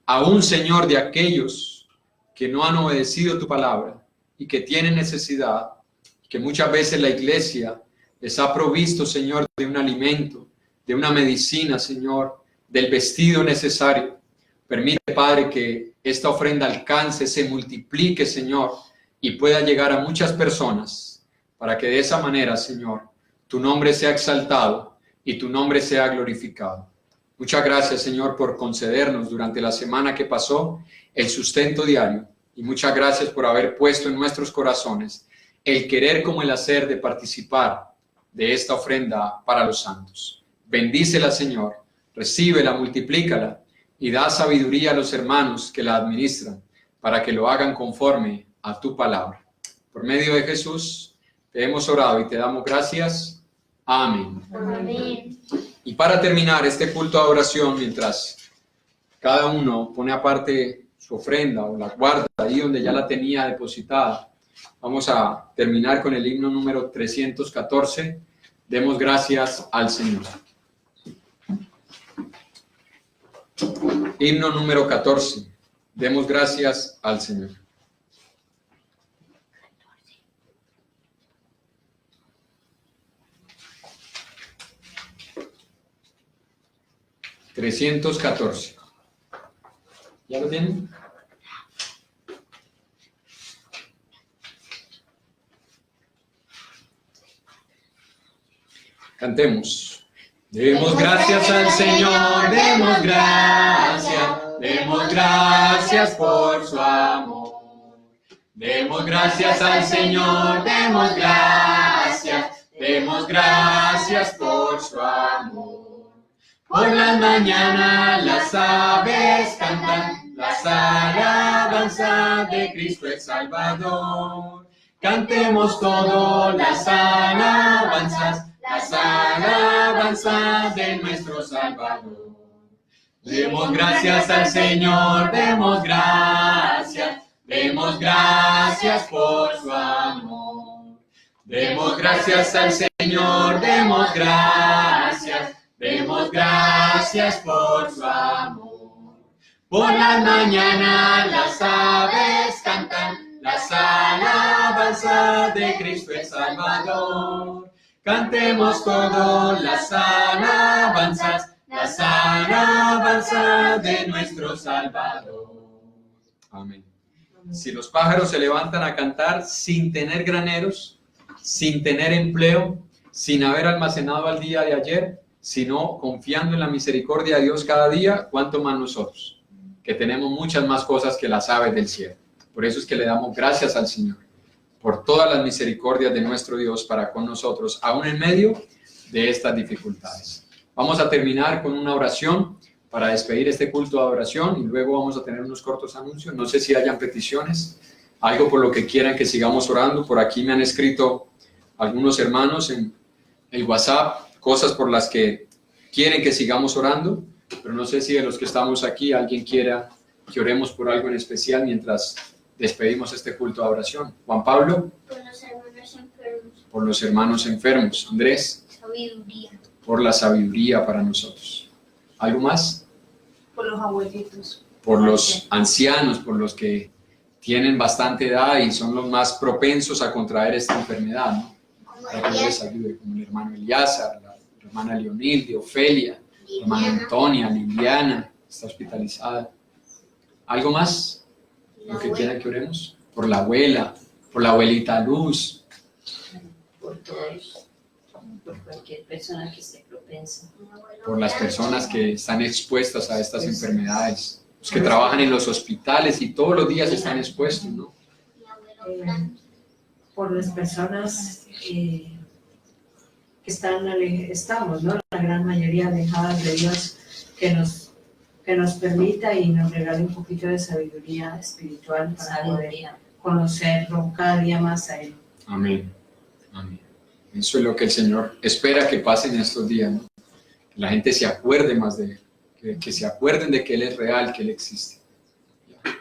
Speaker 1: Aún, Señor, de aquellos que no han obedecido tu palabra y que tienen necesidad, que muchas veces la iglesia les ha provisto, Señor, de un alimento, de una medicina, Señor, del vestido necesario. Permite, Padre, que esta ofrenda alcance, se multiplique, Señor, y pueda llegar a muchas personas, para que de esa manera, Señor, tu nombre sea exaltado y tu nombre sea glorificado. Muchas gracias, Señor, por concedernos durante la semana que pasó el sustento diario, y muchas gracias por haber puesto en nuestros corazones el querer como el hacer de participar de esta ofrenda para los santos. Bendícela, Señor, recíbela, multiplícala y da sabiduría a los hermanos que la administran para que lo hagan conforme a tu palabra. Por medio de Jesús te hemos orado y te damos gracias. Amén.
Speaker 2: Amén.
Speaker 1: Y para terminar este culto de adoración, mientras cada uno pone aparte su ofrenda o la guarda ahí donde ya la tenía depositada, vamos a terminar con el himno número 314. Demos gracias al Señor. Himno número 14. Demos gracias al Señor. $314. ¿Ya lo tienen? Cantemos. Demos gracias al Señor, demos gracias por su amor. Demos gracias al Señor, demos gracias por su amor. Por la mañana las aves cantan las alabanzas de Cristo el Salvador. Cantemos todos las alabanzas de nuestro Salvador. Demos gracias al Señor, demos gracias por su amor. Demos gracias al Señor, demos gracias por su amor. Por la mañana las aves cantan las alabanzas de Cristo el Salvador. Cantemos todos las alabanzas de nuestro Salvador. Amén. Si los pájaros se levantan a cantar sin tener graneros, sin tener empleo, sin haber almacenado al día de ayer, sino confiando en la misericordia de Dios cada día, ¿cuánto más nosotros? Que tenemos muchas más cosas que las aves del cielo. Por eso es que le damos gracias al Señor por todas las misericordias de nuestro Dios para con nosotros, aún en medio de estas dificultades. Vamos a terminar con una oración para despedir este culto de adoración y luego vamos a tener unos cortos anuncios. No sé si hayan peticiones, algo por lo que quieran que sigamos orando. Por aquí me han escrito algunos hermanos en el WhatsApp, cosas por las que quieren que sigamos orando, pero no sé si de los que estamos aquí alguien quiera que oremos por algo en especial mientras despedimos este culto de adoración. Juan Pablo.
Speaker 2: Por los hermanos enfermos.
Speaker 1: Por los hermanos enfermos. Andrés.
Speaker 2: Sabiduría.
Speaker 1: Por la sabiduría para nosotros. ¿Algo más?
Speaker 3: Por los abuelitos.
Speaker 1: Por los ancianos, por los que tienen bastante edad y son los más propensos a contraer esta enfermedad, ¿no? para que Dios les ayude, como el hermano Eliazar, la hermana Leonilde, Ofelia, la hermana Antonia, Liliana, está hospitalizada. ¿Algo más? ¿Lo que quieran que oremos? Por la abuela, por la abuelita Luz.
Speaker 4: Por todos, por cualquier persona que esté propensa.
Speaker 1: Por las personas que están expuestas a estas enfermedades, los que trabajan en los hospitales y todos los días están expuestos, ¿no?
Speaker 3: Por las personas que estamos, ¿no? La gran mayoría alejadas de Dios, que nos permita y nos regale un poquito de sabiduría espiritual para poder conocerlo cada día más a Él.
Speaker 1: Amén. Amén. Eso es lo que el Señor espera que pase en estos días, ¿no? Que la gente se acuerde más de Él, que se acuerden de que Él es real, que Él existe.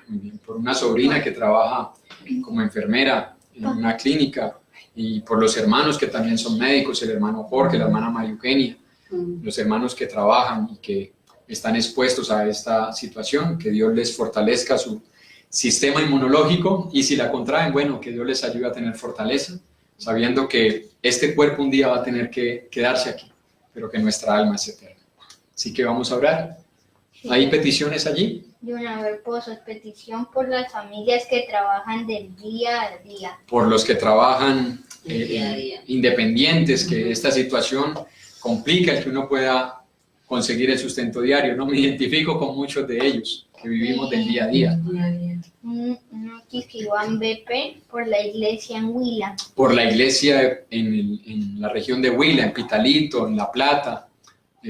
Speaker 1: Muy bien. Por una sobrina que trabaja como enfermera en una clínica, y por los hermanos que también son médicos, el hermano Jorge, la hermana María Eugenia, los hermanos que trabajan y que están expuestos a esta situación, que Dios les fortalezca su sistema inmunológico, y si la contraen, bueno, que Dios les ayude a tener fortaleza, sabiendo que este cuerpo un día va a tener que quedarse aquí, pero que nuestra alma es eterna. Así que vamos a orar. ¿Hay peticiones allí?
Speaker 2: De una vez, petición por las familias que trabajan del día a día.
Speaker 1: Por los que trabajan
Speaker 4: Día a día.
Speaker 1: independientes, que esta situación complica el que uno pueda conseguir el sustento diario, ¿no? Me identifico con muchos de ellos, que vivimos del día a día.
Speaker 2: Uno que Iván BP por la iglesia en Huila.
Speaker 1: Por la iglesia en la región de Huila, en Pitalito, en La Plata,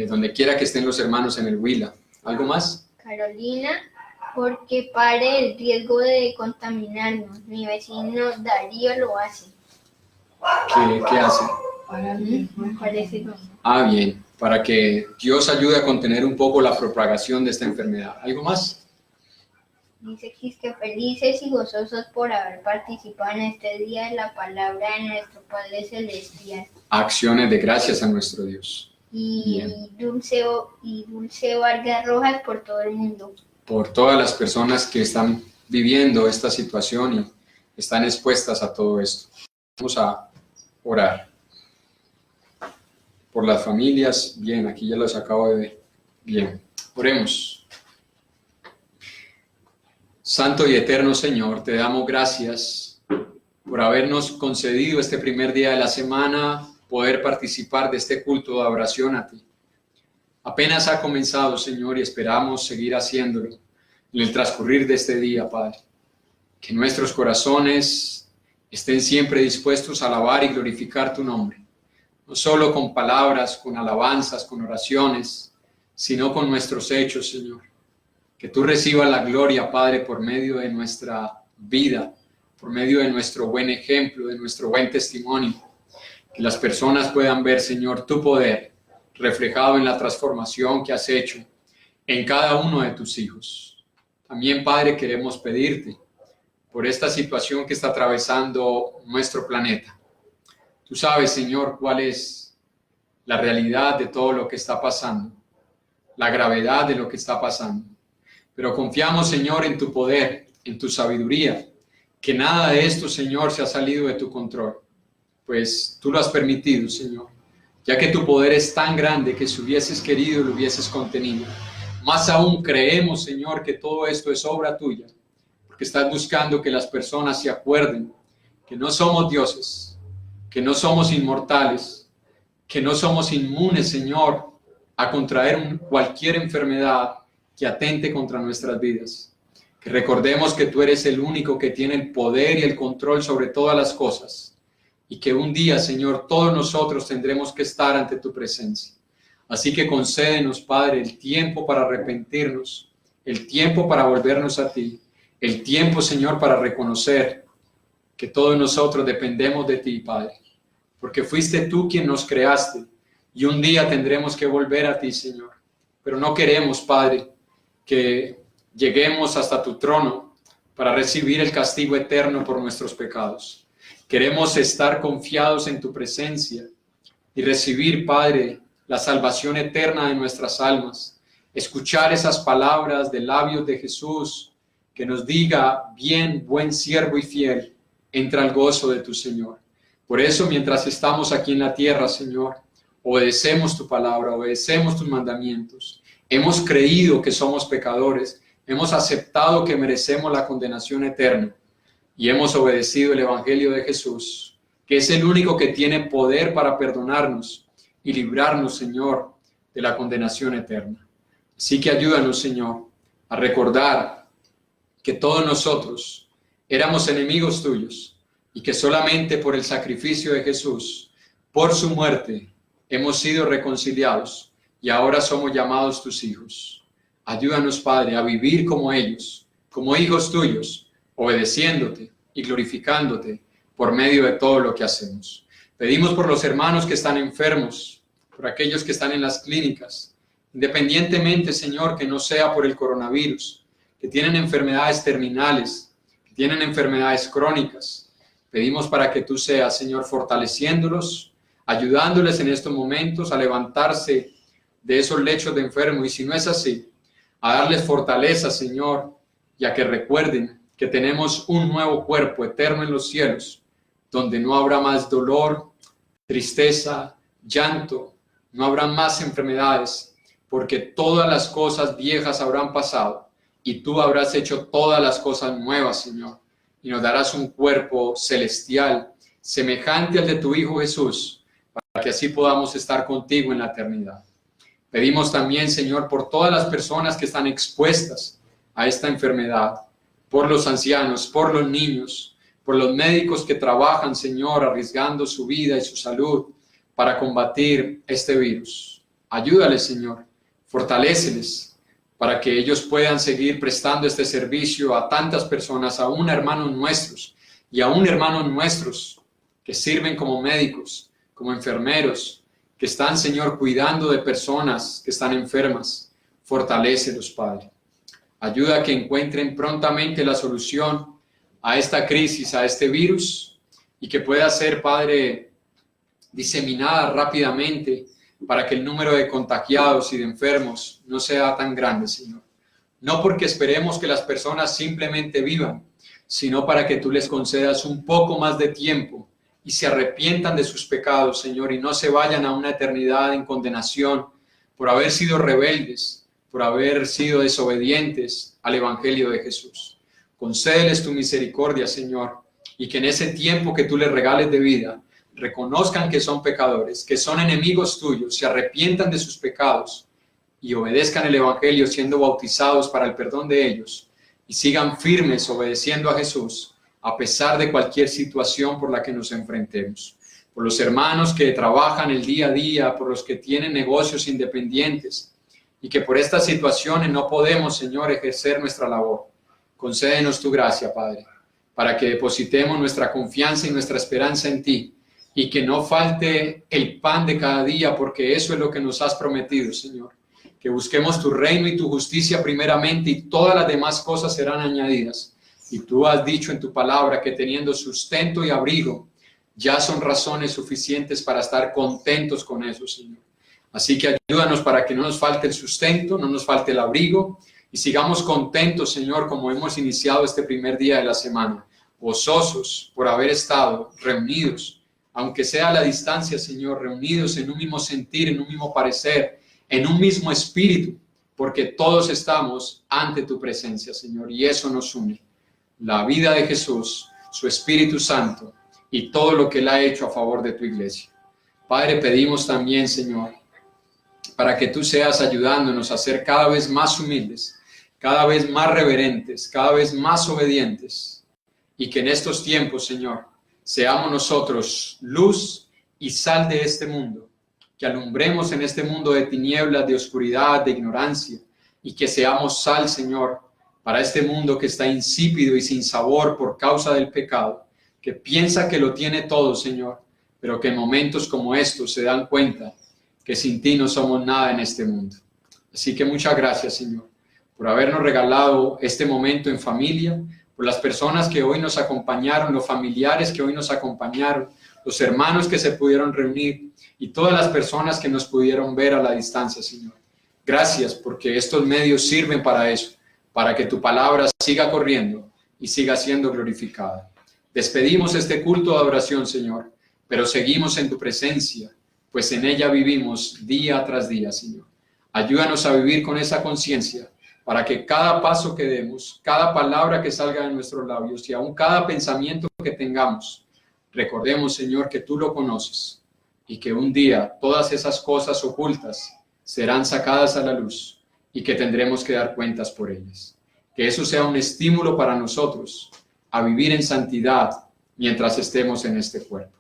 Speaker 1: donde quiera que estén los hermanos en el Huila. ¿Algo más?
Speaker 2: Carolina, porque pare el riesgo de contaminarnos. Mi vecino Darío lo hace.
Speaker 1: ¿Qué hace?
Speaker 2: Me parece que no.
Speaker 1: Ah, bien, para que Dios ayude a contener un poco la propagación de esta enfermedad. ¿Algo más?
Speaker 2: Dice que felices y gozosos por haber participado en este día de la palabra de nuestro Padre Celestial.
Speaker 1: Acciones de gracias a nuestro Dios.
Speaker 2: Y Dulce Vargas Rojas por todo el mundo.
Speaker 1: Por todas las personas que están viviendo esta situación y están expuestas a todo esto. Vamos a orar. Por las familias, bien, aquí ya los acabo de ver. Bien, oremos. Santo y eterno Señor, te damos gracias por habernos concedido este primer día de la semana poder participar de este culto de adoración a ti. Apenas ha comenzado, Señor, y esperamos seguir haciéndolo en el transcurrir de este día, Padre. Que nuestros corazones estén siempre dispuestos a alabar y glorificar tu nombre, no solo con palabras, con alabanzas, con oraciones, sino con nuestros hechos, Señor. Que tú recibas la gloria, Padre, por medio de nuestra vida, por medio de nuestro buen ejemplo, de nuestro buen testimonio. Que las personas puedan ver, Señor, tu poder reflejado en la transformación que has hecho en cada uno de tus hijos. También, Padre, queremos pedirte por esta situación que está atravesando nuestro planeta. Tú sabes, Señor, cuál es la realidad de todo lo que está pasando, la gravedad de lo que está pasando. Pero confiamos, Señor, en tu poder, en tu sabiduría, que nada de esto, Señor, se ha salido de tu control. Pues tú lo has permitido, Señor, ya que tu poder es tan grande que si hubieses querido lo hubieses contenido. Más aún creemos, Señor, que todo esto es obra tuya, porque estás buscando que las personas se acuerden que no somos dioses, que no somos inmortales, que no somos inmunes, Señor, a contraer cualquier enfermedad que atente contra nuestras vidas. Que recordemos que tú eres el único que tiene el poder y el control sobre todas las cosas. Y que un día, Señor, todos nosotros tendremos que estar ante tu presencia. Así que concédenos, Padre, el tiempo para arrepentirnos, el tiempo para volvernos a ti, el tiempo, Señor, para reconocer que todos nosotros dependemos de ti, Padre, porque fuiste tú quien nos creaste y un día tendremos que volver a ti, Señor. Pero no queremos, Padre, que lleguemos hasta tu trono para recibir el castigo eterno por nuestros pecados. Queremos estar confiados en tu presencia y recibir, Padre, la salvación eterna de nuestras almas. Escuchar esas palabras de labios de Jesús que nos diga: bien, buen siervo y fiel, entra al gozo de tu Señor. Por eso, mientras estamos aquí en la tierra, Señor, obedecemos tu palabra, obedecemos tus mandamientos. Hemos creído que somos pecadores, hemos aceptado que merecemos la condenación eterna y hemos obedecido el Evangelio de Jesús, que es el único que tiene poder para perdonarnos y librarnos, Señor, de la condenación eterna. Así que ayúdanos, Señor, a recordar que todos nosotros éramos enemigos tuyos y que solamente por el sacrificio de Jesús, por su muerte, hemos sido reconciliados y ahora somos llamados tus hijos. Ayúdanos, Padre, a vivir como ellos, como hijos tuyos, obedeciéndote y glorificándote por medio de todo lo que hacemos. Pedimos por los hermanos que están enfermos, por aquellos que están en las clínicas, independientemente, Señor, que no sea por el coronavirus, que tienen enfermedades terminales, que tienen enfermedades crónicas. Pedimos para que tú seas, Señor, fortaleciéndolos, ayudándoles en estos momentos a levantarse de esos lechos de enfermo, y si no es así, a darles fortaleza, Señor, y a que recuerden que tenemos un nuevo cuerpo eterno en los cielos, donde no habrá más dolor, tristeza, llanto, no habrá más enfermedades, porque todas las cosas viejas habrán pasado y tú habrás hecho todas las cosas nuevas, Señor, y nos darás un cuerpo celestial semejante al de tu Hijo Jesús, para que así podamos estar contigo en la eternidad. Pedimos también, Señor, por todas las personas que están expuestas a esta enfermedad, por los ancianos, por los niños, por los médicos que trabajan, Señor, arriesgando su vida y su salud para combatir este virus. Ayúdales, Señor, fortaléceles para que ellos puedan seguir prestando este servicio a tantas personas, aún hermanos nuestros y aún hermanos nuestros que sirven como médicos, como enfermeros, que están, Señor, cuidando de personas que están enfermas. Fortalécelos, Padre. Ayuda a que encuentren prontamente la solución a esta crisis, a este virus, y que pueda ser, Padre, diseminada rápidamente para que el número de contagiados y de enfermos no sea tan grande, Señor. No porque esperemos que las personas simplemente vivan, sino para que tú les concedas un poco más de tiempo y se arrepientan de sus pecados, Señor, y no se vayan a una eternidad en condenación por haber sido rebeldes, por haber sido desobedientes al Evangelio de Jesús. Concédeles tu misericordia, Señor, y que en ese tiempo que tú les regales de vida, reconozcan que son pecadores, que son enemigos tuyos, se arrepientan de sus pecados y obedezcan el Evangelio siendo bautizados para el perdón de ellos y sigan firmes obedeciendo a Jesús a pesar de cualquier situación por la que nos enfrentemos. Por los hermanos que trabajan el día a día, por los que tienen negocios independientes y que por estas situaciones no podemos, Señor, ejercer nuestra labor. Concédenos tu gracia, Padre, para que depositemos nuestra confianza y nuestra esperanza en ti y que no falte el pan de cada día, porque eso es lo que nos has prometido, Señor. Que busquemos tu reino y tu justicia primeramente y todas las demás cosas serán añadidas. Y tú has dicho en tu palabra que teniendo sustento y abrigo ya son razones suficientes para estar contentos con eso, Señor. Así que ayúdanos para que no nos falte el sustento, no nos falte el abrigo y sigamos contentos, Señor, como hemos iniciado este primer día de la semana, gozosos por haber estado reunidos, aunque sea a la distancia, Señor, reunidos en un mismo sentir, en un mismo parecer, en un mismo espíritu, porque todos estamos ante tu presencia, Señor, y eso nos une. La vida de Jesús, su Espíritu Santo y todo lo que Él ha hecho a favor de tu iglesia. Padre, pedimos también, Señor, para que tú seas ayudándonos a ser cada vez más humildes, cada vez más reverentes, cada vez más obedientes, y que en estos tiempos, Señor, seamos nosotros luz y sal de este mundo, que alumbremos en este mundo de tinieblas, de oscuridad, de ignorancia, y que seamos sal, Señor, para este mundo que está insípido y sin sabor por causa del pecado, que piensa que lo tiene todo, Señor, pero que en momentos como estos se dan cuenta que sin ti no somos nada en este mundo. Así que muchas gracias, Señor, por habernos regalado este momento en familia, por las personas que hoy nos acompañaron, los familiares que hoy nos acompañaron, los hermanos que se pudieron reunir y todas las personas que nos pudieron ver a la distancia, Señor. Gracias porque estos medios sirven para eso, para que tu palabra siga corriendo y siga siendo glorificada. Despedimos este culto de adoración, Señor, pero seguimos en tu presencia, pues en ella vivimos día tras día, Señor. Ayúdanos a vivir con esa conciencia, para que cada paso que demos, cada palabra que salga de nuestros labios y aún cada pensamiento que tengamos, recordemos, Señor, que tú lo conoces y que un día todas esas cosas ocultas serán sacadas a la luz y que tendremos que dar cuentas por ellas. Que eso sea un estímulo para nosotros a vivir en santidad mientras estemos en este cuerpo.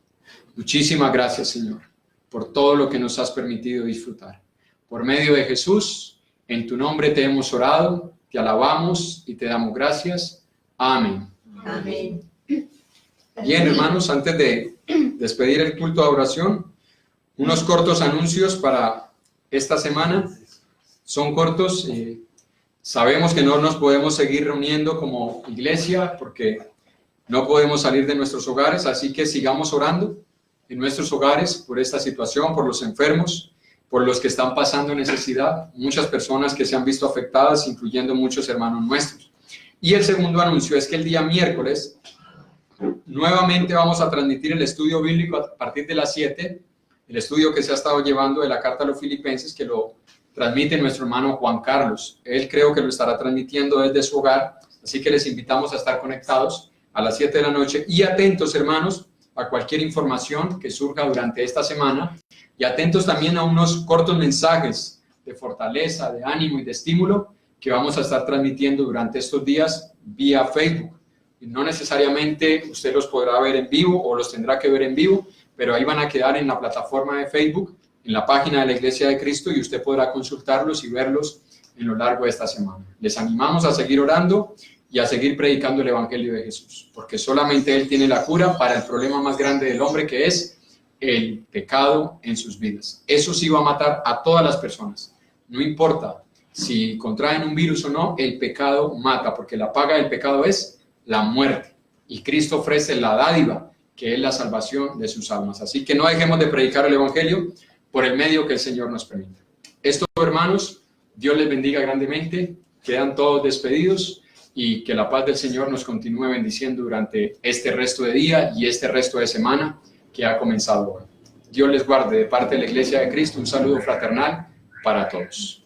Speaker 1: Muchísimas gracias, Señor, por todo lo que nos has permitido disfrutar. Por medio de Jesús, en tu nombre te hemos orado, te alabamos y te damos gracias. Amén.
Speaker 4: Amén.
Speaker 1: Bien, hermanos, antes de despedir el culto de oración, unos cortos anuncios para esta semana. Son cortos. Sabemos que no nos podemos seguir reuniendo como iglesia porque no podemos salir de nuestros hogares, así que sigamos orando en nuestros hogares por esta situación, por los enfermos, por los que están pasando necesidad, muchas personas que se han visto afectadas, incluyendo muchos hermanos nuestros. Y el segundo anuncio es que el día miércoles nuevamente vamos a transmitir el estudio bíblico a partir de las 7, el estudio que se ha estado llevando de la carta a los Filipenses, que lo transmite nuestro hermano Juan Carlos. Él creo que lo estará transmitiendo desde su hogar, así que les invitamos a estar conectados a las 7 de la noche y atentos, hermanos, a cualquier información que surja durante esta semana y atentos también a unos cortos mensajes de fortaleza, de ánimo y de estímulo que vamos a estar transmitiendo durante estos días vía Facebook. Y no necesariamente usted los podrá ver en vivo o los tendrá que ver en vivo, pero ahí van a quedar en la plataforma de Facebook, en la página de la Iglesia de Cristo, y usted podrá consultarlos y verlos en lo largo de esta semana. Les animamos a seguir orando y a seguir predicando el Evangelio de Jesús, porque solamente Él tiene la cura para el problema más grande del hombre, que es el pecado en sus vidas. Eso sí va a matar a todas las personas. No importa si contraen un virus o no, el pecado mata, porque la paga del pecado es la muerte. Y Cristo ofrece la dádiva, que es la salvación de sus almas. Así que no dejemos de predicar el Evangelio por el medio que el Señor nos permita. Esto, hermanos, Dios les bendiga grandemente. Quedan todos despedidos. Y que la paz del Señor nos continúe bendiciendo durante este resto de día y este resto de semana que ha comenzado hoy. Dios les guarde de parte de la Iglesia de Cristo. Un saludo fraternal para todos.